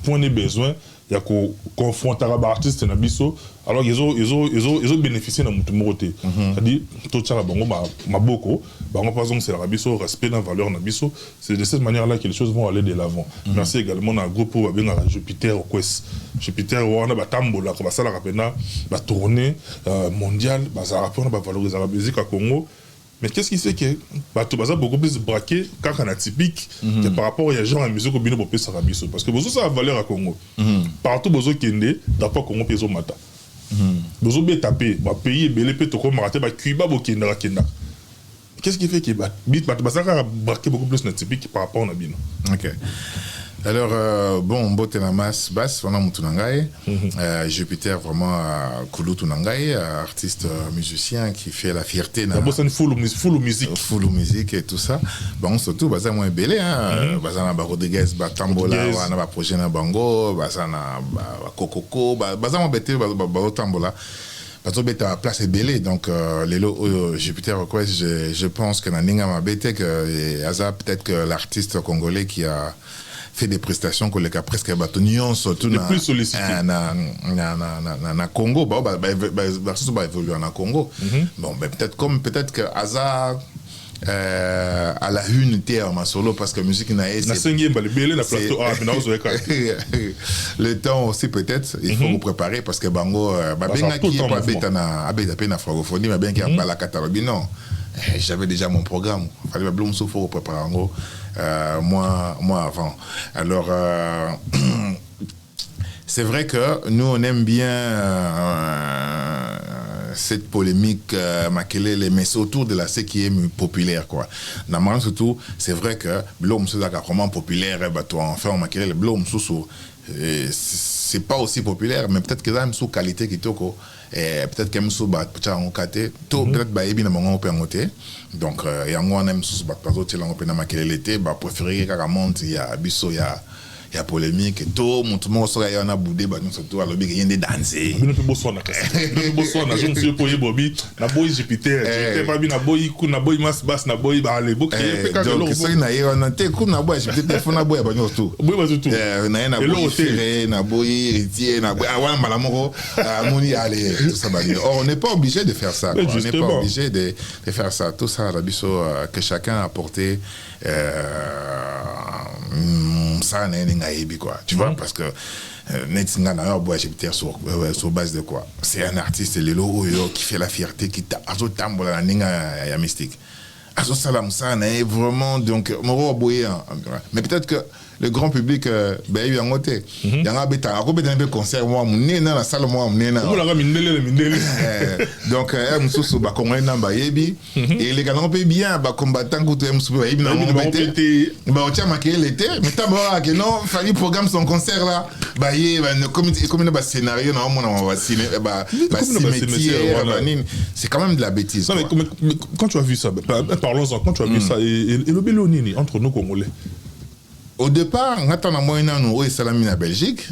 point des besoins, il y a qu'on confronte à l'artiste na biso alors ils ont bénéficié dans mon côté. C'est-à-dire tout ça bango maboko bango par exemple c'est la biso respect dans valeur na biso, c'est de cette manière là que les choses vont aller de l'avant. Merci également à groupe pour bien à Jupiter Quest. Jupiter on a batambola ko basala rapena ba tournée mondiale ba ça rapport ba valoriser la musique à Congo. Mais qu'est-ce qui fait que tu vas beaucoup plus braqué quand on a typique que par rapport à gens à musique au bino pour payer Sarabiso parce que besoin ça a valeur à Congo partout besoin kende d'après Congo peso mata besoin bien taper ba payer belé pe to ko maraté ba Cuba bo kenda kenda Qu'est-ce qui fait que ça a braqué beaucoup plus notre typique par rapport à Nabino? Ok. Alors, bon, Botenamas Bass, on a Moutunangaï, Jupiter vraiment Koulou Tunangaï, artiste musicien qui fait la fierté. D'abord, c'est une full musique. Full musique et tout ça. Bon, surtout, bah, ça, moi, belé, hein. Bah, ça, na Rodriguez, bah, Tambola, on a projet na Bango, bah, ça, na Kokoko, bah, ça, moi, bêté, bah, Tambola. Parce que la place est belée, donc les lots Jupiter Request, je pense que Naninga m'a bêté, que Aza, peut-être que l'artiste congolais qui a fait des prestations que les cas presque batonions surtout na Congo bah évoluer en Congo. Bon ben peut-être que hasard à la une terre ma solo parce que musique na le temps aussi peut-être il faut vous préparer parce que bango benga qui est pas bêta na francophonie mais bien qui a pas la catalogue non. J'avais déjà mon programme. Il fallait me faut préparer en gros. Moi avant. Alors, c'est vrai que nous, on aime bien cette polémique, mais c'est autour de ce qui est populaire. Quoi. Normalement, surtout, c'est vrai que l'homme, c'est vraiment populaire. Enfin, le blôme, c'est pas aussi populaire, mais peut-être que là, même sous qualité qui toko. Et peut-être qu'il y a un peut-être baïbi na mongo pe ngote donc il y a un même sous bateau tela ngope na makele l'été bah préférer kaka monte il y a biso il y a polémique et tout mon so ya na boudé bah nous surtout à lobby il y a des danser nous peut bosso na je me suis poyé bobi na boy Jupiter pas bien na boy ku na boy mas bass na boy ba les donc c'est na yo na te ku na boy Jupiter fona boy ba tout boy ba tout na boy ferré na boy héritier na boy awa malamoko moni allez tout ça on n'est pas obligé de faire ça on n'est pas obligé de faire ça tout ça la biso que chacun a apporté ça quoi tu vois parce que sur base de quoi c'est un artiste Lelo qui fait la fierté qui t'a tambola na mystique azo salam ça vraiment donc mais peut-être que le grand public ben il y a un côté il y a un bêta à côté d'un concert moi mon dans la salle moi donc mususu ba congolais namba yebi et les gars on peut bien ba combattant contre mususu ba yebi na ba on tient marqué l'été mais tabora que non fallait programme son concert là ba comme ba scénario na on va ciné ba cimetière c'est quand même de la bêtise. Non mais quand tu as vu ça parlons-en quand tu as vu ça et le Bélonini entre nous Congolais. Au départ, on attend à moyen nous et Salami en Belgique.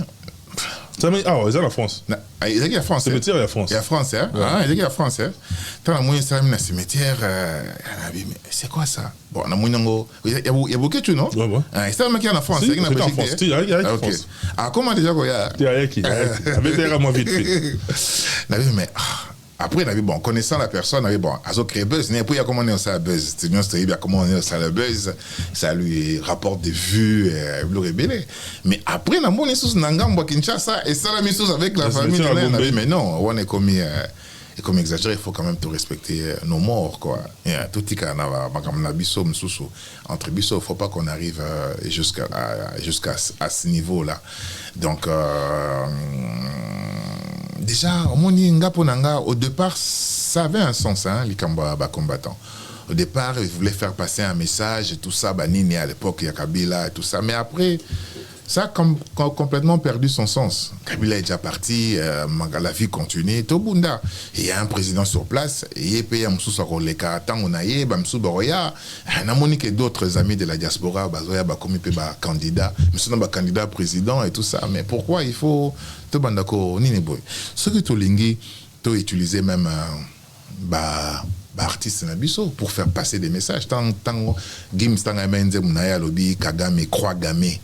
Ah, c'est la France. Il y a la France. Cimetière, il y a France. Il y a France, hein. Il y a la France, hein. Tant à moyen Salami dans cimetière, mais c'est quoi ça? Bon, on a moyen il y a beaucoup de choses, non? Ouais. C'est un mec qui est en France, c'est en France. Il y a France. Ah, comment déjà quoi il y a qui? Avec des rames vite fait. Mais après, bon, connaissant la personne, bon, azo créé buzz, mais puis il y a comment on est ça buzz, c'est bien il y a comment on est ça le buzz, ça lui rapporte des vues, le rébellé. Mais après, on a mon sous Nangamba Kinshasa et ça la même chose avec la famille. Mais non, on est comme exagéré, il faut quand même tout respecter nos morts, quoi. Tout est quand on a biso msusu entre biso, il faut pas qu'on arrive jusqu'à ce niveau-là. Donc déjà, au départ, ça avait un sens, hein, les combattants. Au départ, ils voulaient faire passer un message et tout ça, Nini à l'époque, il y a Kabila et tout ça. Mais après, ça a complètement perdu son sens. Kabila est déjà parti, la vie continue, Tobunda. Il y a un président sur place, et il y a d'autres amis de la diaspora, comme candidat, candidat président et tout ça. Mais pourquoi il faut ce que tu as utilisé même artiste nabiso pour faire passer des messages tant Gims Kagame croix gamé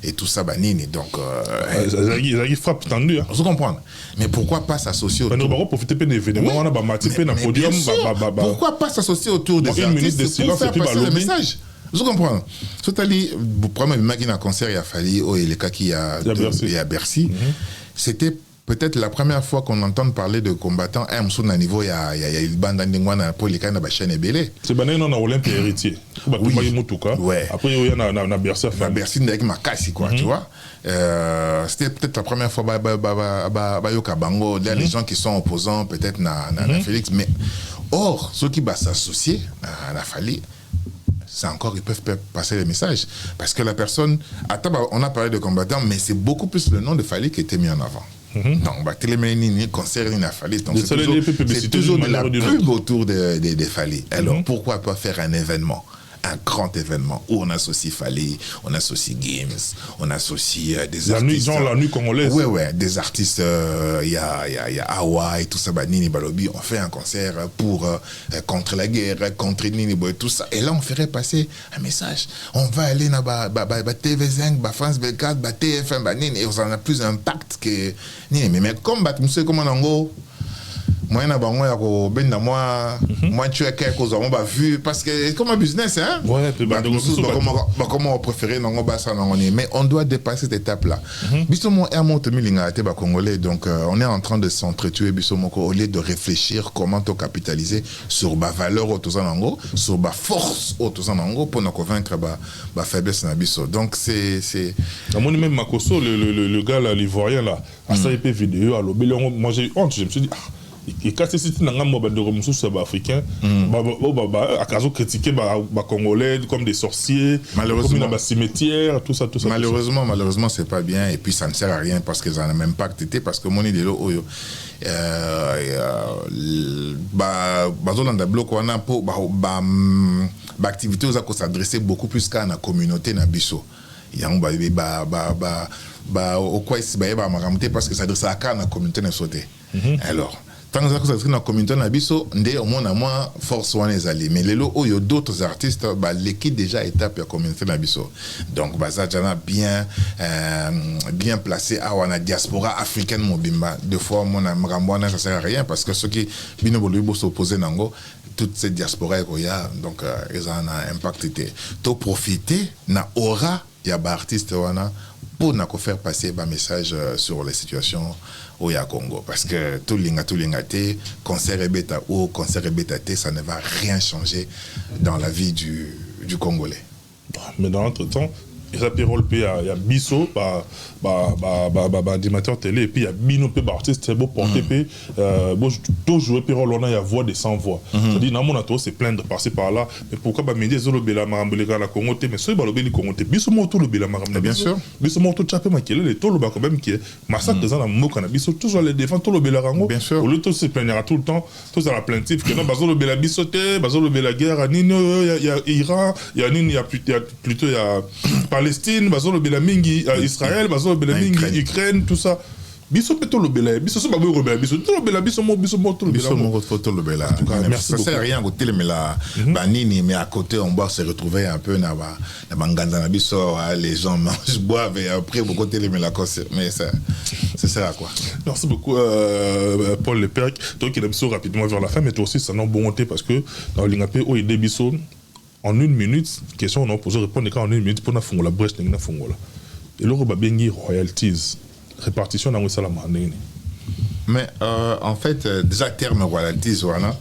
et tout ça banini donc ils frappent tendu vous comprenez mais pourquoi pas s'associer autour pourquoi pas s'associer autour des artistes pour faire passer le message. Vous comprenez? C'est-à-dire, le premier concert, il a fallu, les cas qui a Bercy. C'était peut-être la première fois qu'on entend parler de combattants. À niveau, il y a une bande pour les cas de la chaîne Ebélé. C'est banal, on a Olympia héritier. Ouais. Après, il y a Bercy. Bercy avec Makassi, quoi, tu vois. C'était peut-être la première fois, les gens qui sont opposants, peut-être, na Félix, mais Or, ceux qui vont s'associer à la Fali, c'est encore, ils peuvent passer les messages. Parce que la personne, on a parlé de combattants, mais c'est beaucoup plus le nom de Fali qui était mis en avant. Donc, Téléménini, concert, il a Fali. Donc, c'est toujours de la pub autour des Fali. Alors, pourquoi pas faire un événement? Un grand événement où on associe Fali, on associe Games, on associe des artistes. La nuit congolaise. Ouais, des artistes, il y a Hawaii, tout ça, Nini Balobi, on fait un concert pour contre la guerre, contre Nini Boy, tout ça. Et là, on ferait passer un message. On va aller dans TV5, France 24, TF1, Nini, et on en a plus d'impact que Nini. Mais comme monsieur, comment on go? Moi, tu as quelque chose, on va vu, parce que c'est comme un business, hein? Ouais, comment on préférait, mais on doit dépasser cette étape-là. Congolais, donc on est en train de s'entretuer, au lieu de réfléchir comment on capitaliser sur ma valeur, sur ma force, pour nous convaincre ma faiblesse. Donc c'est. Même Makoso, le gars là, l'ivoirien là, à ça, il fait vidéo, à l'obéli, moi j'ai honte, je me suis dit, et quand c'est un gars de ressources africains, à cause critiquer les Congolais comme des sorciers, comme dans cimetière, tout ça. Malheureusement, c'est pas bien et puis ça ne sert à rien parce que ça n'a même pas acté parce que mon idée activité aux s'adresser beaucoup plus qu'à la communauté na biso. Au quoi parce que ça s'adresse à la communauté na sauté. Alors tant que ça dans la communauté na biso ndé au moins force one les alliés mais les lots il y a d'autres artistes l'équipe déjà étape la communauté na biso donc ça jana bien placé à la diaspora africaine mobimba deux fois mon amramboana ça sert à rien parce que ceux qui bino bolubo s'opposer nango toute cette diaspora il y a donc ils en a impacté to profiter na aura il y a artistes wana pour nous faire passer un message sur les situations au Congo. Parce que tout l'ingate, concert et bêta ou concert et bêta, ça ne va rien changer dans la vie du Congolais. Mais dans l'entretemps, il y a Bisso, animateur télé, et puis il y a Bino, artiste, c'est beau porter, tout jouer, puis on a voix des sans voix. C'est-à-dire, dans mon atout, c'est plein de passer par là. Mais pourquoi pas me dire, Zolo Bela Marambeleka la Congo, mais soit il va le Congo, Bisso Moto le Bela Marambeleka. Bien sûr. Bisso Moto Tchapé Makele, les taux, quand même, qui est massacre dans la Moka, Bisso, toujours les défendre, tout le Bela Rango. Bien sûr. Au lieu de se plaindre tout le temps, tout ça la plaintive, que non, Bazolo Bela Bissoté, Bazolo Bela guerre, Nino, il y a Iran, il y a Nino, il y a plutôt, il y a Palestine, Bazolo Bela Mingi, Israël, Bazolo Bela Mingi, Ukraine, tout ça. Biso peto le bela, biso so babou rebela, biso tout le bela, biso mo tout le bela. Biso mo tout le bela. Ça sert à rien côté mais là banini mais à côté on va se retrouver un peu na banganda na biso les gens mangent boivent et après beaucoup télé mais la mais ça sert à quoi? Merci beaucoup Paul Leperc. Donc il a biso rapidement vers la fin mais toi aussi ça n'a bonté parce que dans l'ingapé o ide biso en une minute question on a posé répondre quand en une minute pour na fungola brèche na fungola. Et le ba bengi royalties répartition dans le salaire. Mais en fait, déjà terme royalties, voilà,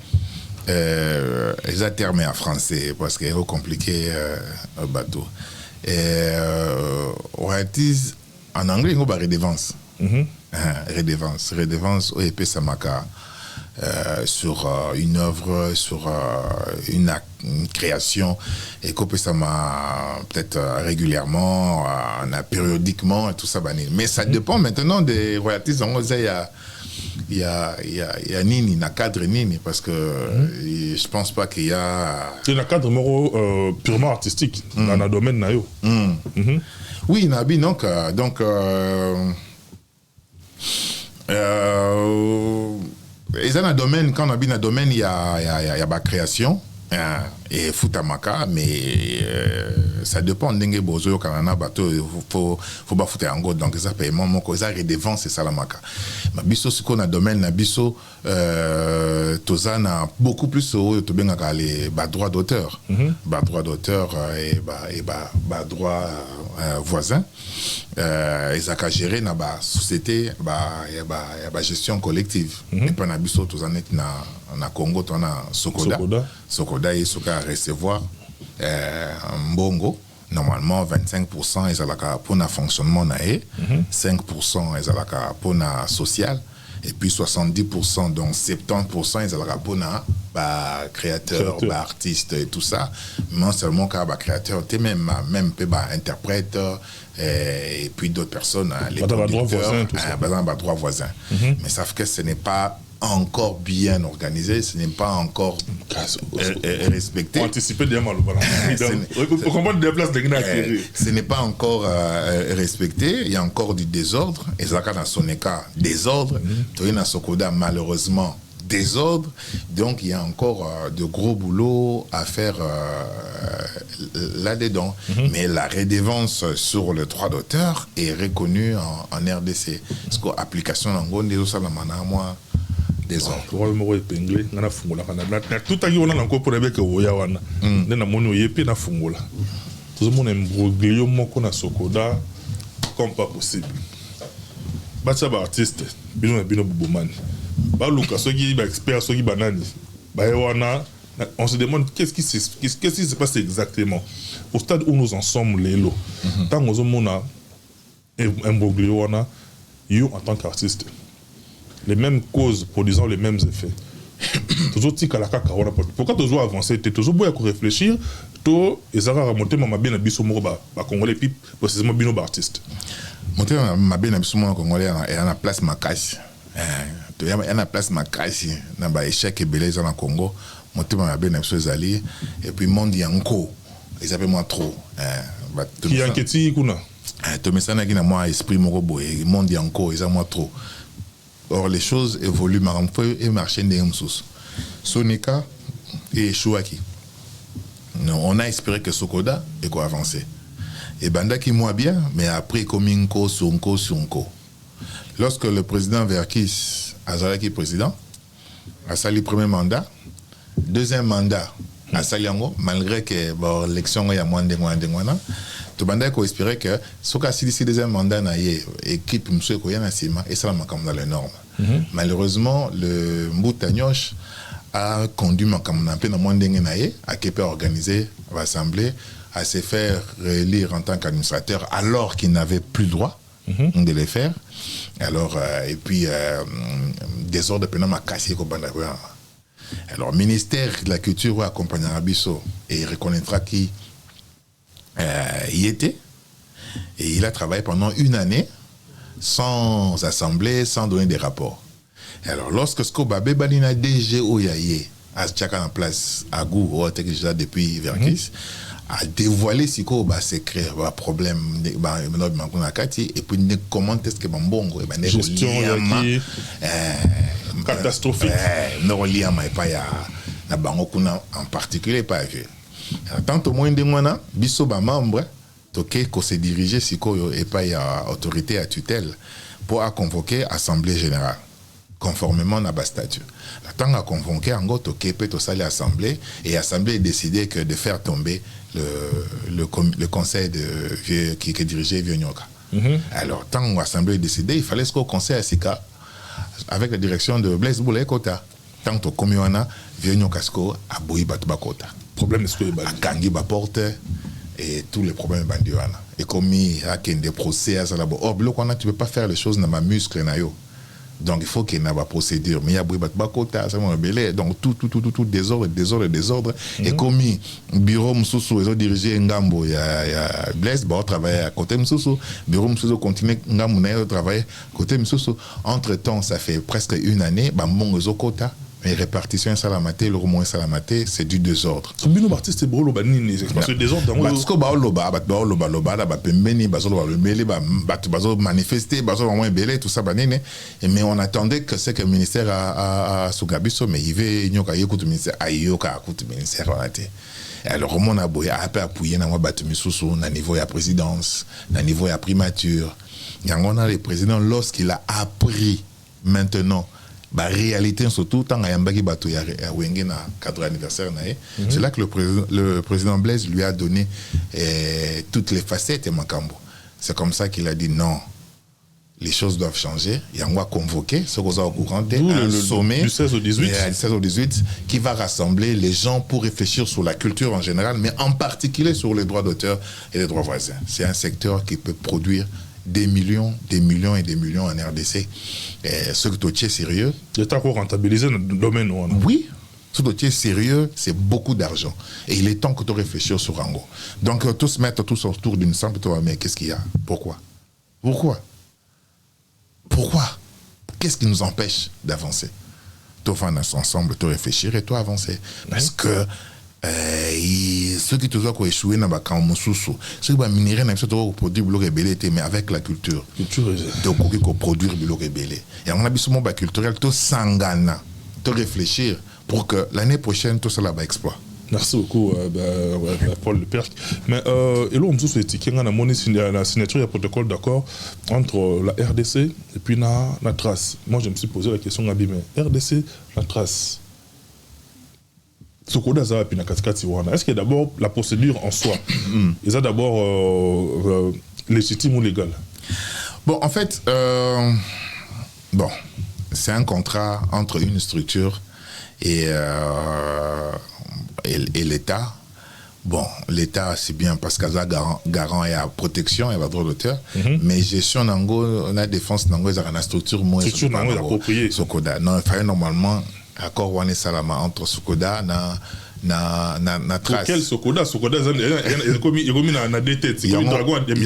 déjà terme en français parce que c'est compliqué au bateau. Royalties en anglais, il y a redevance. Redevance, au épée Samaka. Sur une œuvre, sur une création, et que ça m'a peut-être régulièrement, périodiquement, et tout ça. Mais ça dépend maintenant des royalties. Il y a Nini, il y a cadre Nini, parce que je pense pas qu'il y a. C'est un cadre purement artistique, dans le domaine nayo. Oui, Nabi, donc. Et dans le domaine, quand on habite dans le domaine, il y a la création et Futamaka, mais ça dépend d'engue bozo quand on a bateau, faut pas foutre en gros donc ça paiement mon ça redevance c'est ça la maka. Mais biso ce qu'on a domaine na biso tozana beaucoup plus au to bien les droits d'auteur, droits d'auteur et droits voisins. Ils ont géré na société y a gestion collective et puis na biso tozana na Congo tona Sokoda et Soka recevoir mbongo normalement 25% ils ont pour na fonctionnement naé 5% ils ont pour na social Et puis 70%, donc 70%, ils ont rapport à créateurs, artistes et tout ça. Non seulement car créateurs, même interprètes et puis d'autres personnes, les producteurs, droits voisins. Mais sauf que ce n'est pas encore bien organisé, ce n'est pas encore respecté. Ce n'est pas encore respecté, il y a encore du désordre, et ça dans son cas, désordre, dans Sokoda malheureusement désordre, donc il y a encore de gros boulot à faire là-dedans. Mais la redevance sur le droit d'auteur est reconnue en RDC. Parce que l'application en Gondé, ça m'a moi des ordres. Tout à l'heure, on a encore pour les becs au Yawana. N'a mon yépi na fungola. Tout le monde embroglio moko na Sokoda comme pas possible. Bacha ba artiste, bino bubomani. Ba Lucas, ceux qui expert, ceux qui banani. Ba Yawana, on se demande qu'est-ce qui se passe exactement. Au stade où nous en sommes les lots. Tant que nous avons embroglio wana, yo en tant qu'artiste. Les mêmes causes produisant les mêmes effets. Toujours pourquoi toujours avancer, toujours beau à réfléchir, tout et ça va remonter ma bien à Bissomoro congolais puis précisément bino artiste. Monter ma bien à Bissomoro congolais et à la place Makashi. Il y a la place Makashi na ba échec et beleza na Congo. Monter ma bien à Bissomoro et puis monde yanko. Ils appellent moi trop. Qui inquiète kuna. Tomé ça na gina moi esprit moko boy monde yanko ils a moi trop. Or, les choses évoluent, et marcher des Msous. Sonika et Chouaki. On a espéré que Sokoda est quoi avancer. Et Banda qui moi bien, mais après, comme Inko, Sonko. Lorsque le président Verkis, Azaraki président, a sali premier mandat, deuxième mandat, a sali Ango, malgré que l'élection est à moins de tout le monde a espéré que si le deuxième mandat n'a équipe et ça m'a comme dans les normes. Malheureusement, le Mboutagnoche a conduit ma campagne dans moins d'années à Képé organiser l'assemblée à se faire réélire en tant qu'administrateur alors qu'il n'avait plus le droit de le faire. Alors et puis désordre pendant ma cassé au Bandagoua. Alors ministère de la culture accompagnera Bisso et reconnaîtra qui y était, et il a travaillé pendant une année sans assemblée, sans donner des rapports. Et alors, lorsque Skobabé Balina DG Oyaye a chacun en place à Gou, déjà depuis Verkis, a dévoilé ce secret, problème, et puis comment est-ce que Bambongo, gestion catastrophique. En particulier, pas vu. Tant au moins de mois, biso ba membre toké ko se diriger siko et pas à autorité à tutelle pour convoquer assemblée générale conformément à la statut. La temps à convoquer en gros toké peut to saler assemblée et assemblée décidé que de faire tomber le conseil de qui dirigeait Vieux Nyoka. Alors tant l'assemblée décidé, il fallait ce conseil à Sika avec la direction de Blaise Boulay Kota. Tant au communana Vieux Nyoka sko a boui batubakota. Problème est-ce que à Kangi Baporte et tous les problèmes bandiwana. Et comme il y a des procès à ça là-bas. Or, tu ne peux pas faire les choses dans ma muscle. Donc, il faut qu'il y ait une procédure. Mais il y a Bakota, ça m'a rebellé. Donc, tout désordre. Et comme bureau Moussou, ils ont dirigé Ngambo, il y a Blaise, on travaille à côté Moussou. Bureau Moussou continue Ngambo, on travaille à côté Moussou. Entre-temps, ça fait presque une année, Bambongo Zokota. Mais répartition salamate, le roman salamate, c'est du désordre. Combien d'artistes c'est brûlé banini, parce que désordre dans parce que manifester, tout ça banini. Mais on attendait que c'est que le ministère a Sougabiso, mais il veut nyoka yekutu ministère ayoka akutu ministère wanate. Alors on a beau appuyer na moi batumi sous na niveau de la présidence, na niveau de la primature. On a le président lorsqu'il a appris maintenant réalité surtout tant à Yambagi Bato ya Wenge na cadre anniversaire na c'est là que le président Blaise lui a donné toutes les facettes et Makambo. C'est comme ça qu'il a dit non, les choses doivent changer. Il y a un convoqué, ce qu'on a au courant, un sommet du 16 au 18 qui va rassembler les gens pour réfléchir sur la culture en général, mais en particulier sur les droits d'auteur et les droits voisins. C'est un secteur qui peut produire des millions et des millions en RDC. Et ce que tu es sérieux. L'État a rentabilisé dans le domaine. Oui. Ce que tu es sérieux, c'est beaucoup d'argent. Et il est temps que tu réfléchisses sur Rango. Donc, tous mettre tous autour d'une simple, mais qu'est-ce qu'il y a? Pourquoi? Qu'est-ce qui nous empêche d'avancer? Toi, ensemble, tu réfléchir et toi avancer. Parce que ceux qui te ont échoué dans le camp Moussoussou, ceux qui ont minéré dans le produit de rébellé, mais avec la culture. Donc, ils ont produit le rébellé. Et on a besoin de culturel, tu sangana, tu réfléchir pour que l'année prochaine, tout cela va exploit. Merci beaucoup, Paul Leperc. Mais, et là, on me dit qu'il y a la signature du protocole d'accord entre la RDC et puis la trace. Moi, je me suis posé la question, mais RDC, la trace. Est-ce qu'il y a d'abord la procédure en soi? Est-ce d'abord légitime ou légal? Bon, en fait, c'est un contrat entre une structure et l'État. Bon, l'État, c'est bien parce qu'il y a garant et à protection et à droit d'auteur, mais gestion on a défense, il y a une structure moins appropriée. Non, il fallait normalement accord Wane Salama entre Sokoda na trace. Quel Sokoda? Sokoda, il y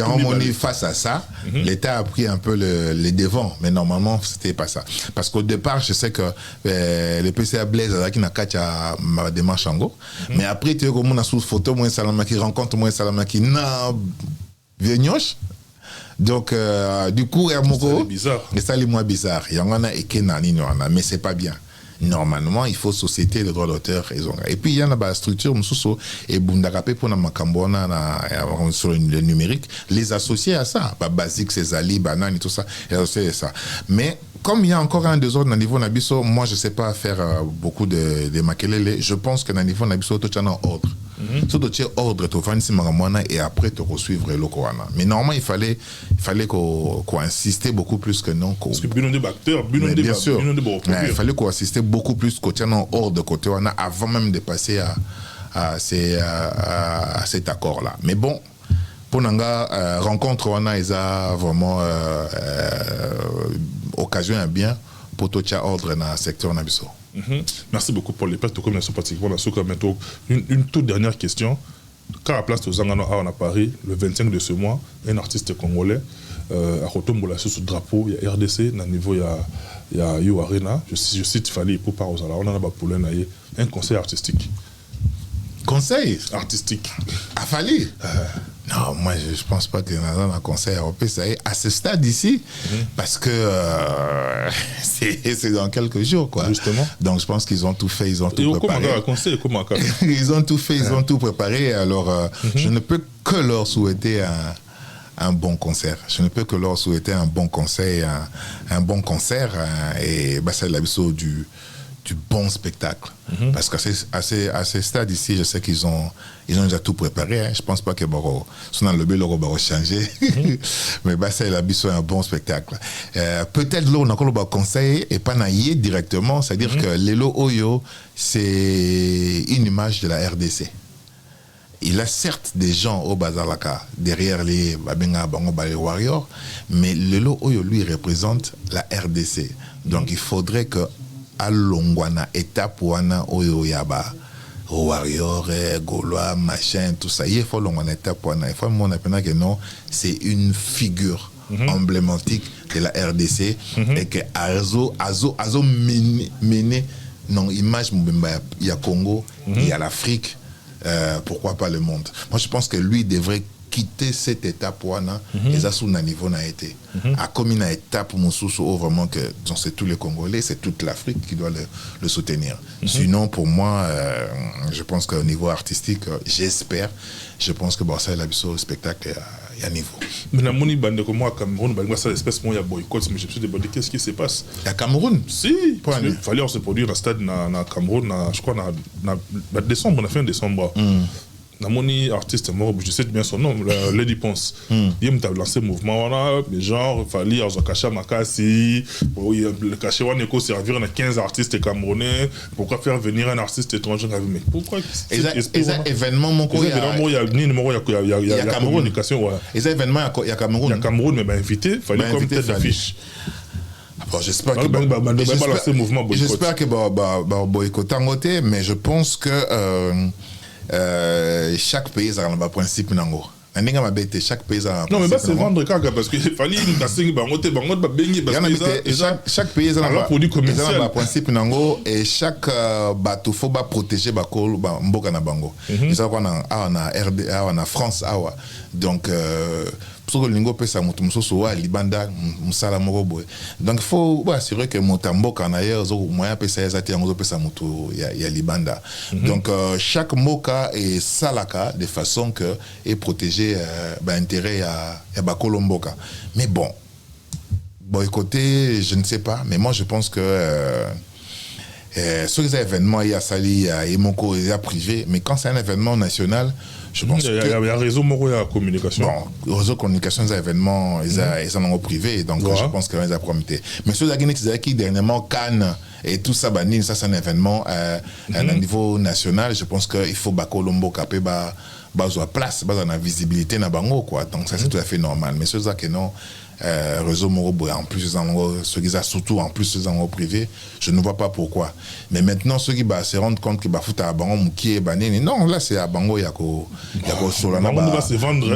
a un moment face à ça, l'État a pris un peu les devants, mais normalement, c'était pas ça. Parce qu'au départ, je sais que le PCA Blaise qui n'a qu'à ma démarche en go, mais après, tu as comme on sous photo, moi, Salama qui rencontre moi, Salama qui n'a Vignoche. Donc, du coup, ça c'est moins bizarre. Il y en a et qui n'a ni mais c'est pas bien. Normalement, il faut société de droit d'auteur. Et puis, il y a une structure, et Bundakapé pour sur le numérique, les associer à ça. Basique, c'est Zali, Banane et tout ça. Les associer à ça. Mais, comme il y a encore un désordre au niveau Nabiso, moi, je ne sais pas faire beaucoup de makelele. Je pense que dans le niveau Nabiso, tout est en ordre. Tout est en ordre, et après, tu suivre le Koana. Mais normalement, il fallait qu'on insiste beaucoup plus que non. Parce que bien sûr, il fallait qu'on insiste beaucoup plus qu'on tienne en ordre de côté avant même de passer à cet accord-là. Mais bon, pour Nanga, rencontre, on a vraiment occasion et bien pour tout ordre dans le secteur Nabiso. Merci beaucoup pour les places de communication particulièrement dans ce commentaire. Une toute dernière question. Quand à place de Zangano à Paris, le 25 de ce mois, un artiste congolais a retombé sur ce drapeau, il y a RDC, dans le niveau il y a Yo Arena, je cite Fali pour pas aux on a un concert artistique. Conseil artistique. À Fali non, moi je pense pas que dans un conseil européen, ça est à ce stade ici, parce que c'est dans quelques jours, quoi. Justement. Donc je pense qu'ils ont tout fait, ils ont tout préparé. Ils ont tout fait, ils ont tout préparé. Alors je ne peux que leur souhaiter un bon concert. Je ne peux que leur souhaiter un bon conseil, un bon concert, et c'est l'abisso du bon spectacle. Parce qu'à ce stade ici, je sais qu'ils ont déjà tout préparé. Hein. Je ne pense pas que sont dans le but de changer. Mais c'est l'abisso un bon spectacle. Peut-être là, on a encore le conseil et pas naïe directement. C'est-à-dire que Lelo Oyo, c'est une image de la RDC. Il a certes des gens au Bazalaka derrière les Babenga Bango Balé Warriors, mais Lelo Oyo, lui, représente la RDC. Donc il faudrait que à Longwana, étape wana oyo yaba warrior, gaulois, machin, tout ça. Il faut Longwana étape wana. Il faut mon appel que non, c'est une figure emblématique de la RDC et que Azo mené non image il y a Congo, il y a l'Afrique, pourquoi pas le monde. Moi je pense que lui devrait quitter cette étape et ça sous un niveau n'a été à comme une étape vraiment que c'est tous les Congolais, c'est toute l'Afrique qui doit le soutenir. Sinon pour moi je pense qu'au niveau artistique je pense que ça la au spectacle il y a niveau. Mais la moni bande comme moi à Cameroun ça espèce moi il y a boycott mais je me suis demandé qu'est-ce qui se passe à Cameroun. Si il fallait se produire dans stade na Cameroun je crois na décembre on a fait un décembre Namoni artiste mort, je sais bien son nom, Lady Ponce. Il m'a lancé le mouvement, les gens, il fallait Azakacha Makasi, le cachet on éco servir à 15 artistes camerounais, pourquoi faire venir un artiste étranger? Mais pourquoi? Et ça événement mon il y a communication. Et ça événement il y a Cameroun. Il y a Cameroun, mais invité, il fallait comme tête d'affiche. Bon, j'espère que boycotter, mais je pense que chaque pays a un principe nango. Chaque pays a un non, mais bah, c'est vendre parce qu'il fallait chaque pays a un principe nango et chaque bateau faut protéger bakolo mboka na bango. Et ça on a France awa. Donc donc il faut assurer que Motambo Kanayer moyen Libanda. Donc chaque moka est salaka de façon que est protégé intérêt à Bakolomboka. Mais bon, boycotter, je ne sais pas, mais moi je pense que sur les événements il y a Sali, il y a privé, mais quand c'est un événement national, je pense il y a réseau Moro et communication. Bon, réseau communication, des événements, ils sont privés, donc je pense que les a promis. Mais ceux qui dernièrement Cannes et tout ça, ça c'est un événement à un niveau national. Je pense qu'il faut Bakolombo capé bazo place, bazo la visibilité na bango quoi. Donc ça c'est tout à fait normal. Mais ceux qui non réseau Moro en plus ceux qui a surtout en plus ceux en privé, je ne vois pas pourquoi. Mais maintenant ceux qui se rendent compte que fout à bango qui est banni, non là c'est à bango yako sur na va se vendre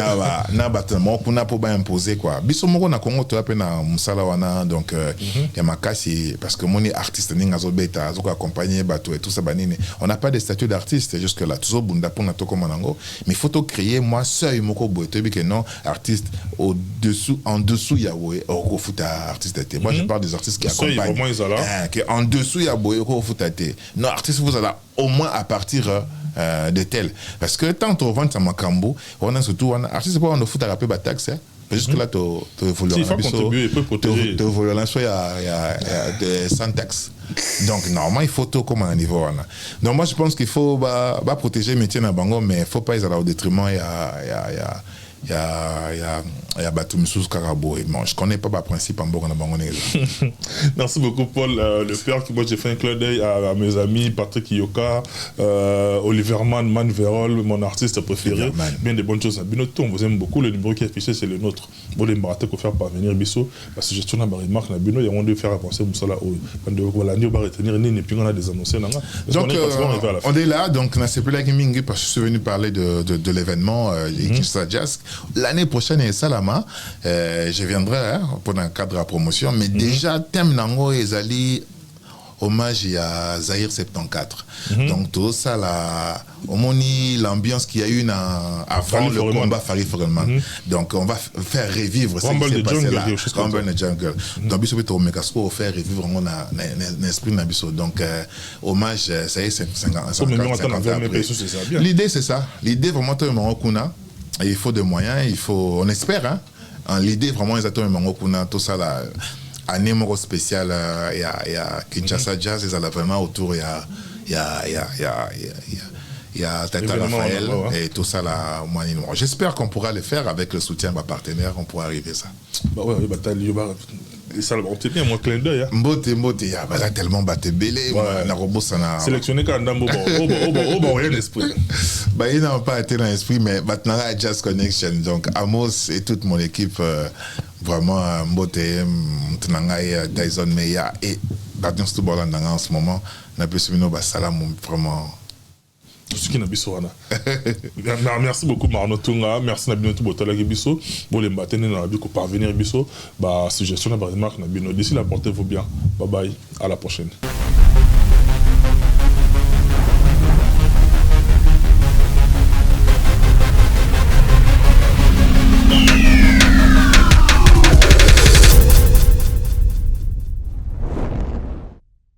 na battement pour pas imposer quoi. Biso Moro na Congo to appelle na musala wana donc ya makasi parce que mon artiste ninga zo beta zo accompagner bateau et tout ça banini. On n'a pas de statut d'artiste jusque là. Toujours bunda pour na to comme nango, mais faut créer moi seuil moko boeto bi que non artiste en dessous Yahweh au foot artiste. Moi je parle des artistes qui accompagnent qui en dessous Yahweh au foot. Non artiste vous allez au moins à partir de tel parce que tant on vend ça makambo on a surtout un artiste pas on foot à rappeler taxe jusque là tu évolues tu évolues là soit il y a sans taxe. Donc normalement il faut tout comme un niveau là. Donc moi je pense qu'il faut protéger le métier dans bango mais il faut pas aller au détriment il y a Batum sous Carabo et moi je connais pas le principe en Bourgogne. Merci beaucoup Paul. Le père qui moi j'ai fait un clin d'œil à mes amis Patrick Yoka, Oliver Man Verol, mon artiste préféré. Bien des bonnes choses. Binoto, on vous aime beaucoup. Le numéro qui est affiché c'est le nôtre. Bon les baratés qu'on faire parvenir Bisso parce que je tourne à Barimark na Bino et on doit faire avancer Moussala au voilà ni au bar retenir ni puis on a des annoncés là. Donc on est là donc na c'est plus la gaming parce que je suis venu parler de l'événement Kinshasa Jazz. L'année prochaine et Salama je viendrai pour un cadre à promotion mais déjà thème nango ezali hommage à Zahir 74. Donc tout ça là l'ambiance qu'il y a eu avant le combat Farid Foreman. Donc on va faire revivre ce qui s'est passé là. Rumble in the Jungle. Donc biso beto Megasco faire revivre on a l'esprit na biso. Donc hommage ça y est 50 l'idée c'est ça. L'idée vraiment to Kuna. Il faut des moyens, on espère, hein. L'idée vraiment, ils attendent tout ça là. Année spéciale, il y a Kinshasa Jazz, ils allaient vraiment autour, il y a Tata Raphaël et tout ça là. J'espère qu'on pourra le faire avec le soutien de ma partenaire, on pourra arriver à ça. Bah ouais, ça on te bien moi clin d'œil. Mbote il y a tellement batté belé na robot ça na sélectionné quand Ndambo rien d'esprit. Bah il n'a pas été dans l'esprit mais maintenant la Jazz Connection donc Amos et toute mon équipe vraiment Mbote Mtanangai Tyson Meya et Badion Stoubola en ce moment n'a plus suivi nos salam vraiment tout ce qui n'a biso wana. Merci beaucoup Marno Tunga, merci Nabino Tubotala Biso, bon les matinés dans la vie pour parvenir biso, bah suggestion na Barimark Nabino. D'ici là portez-vous bien. Bye bye, à la prochaine.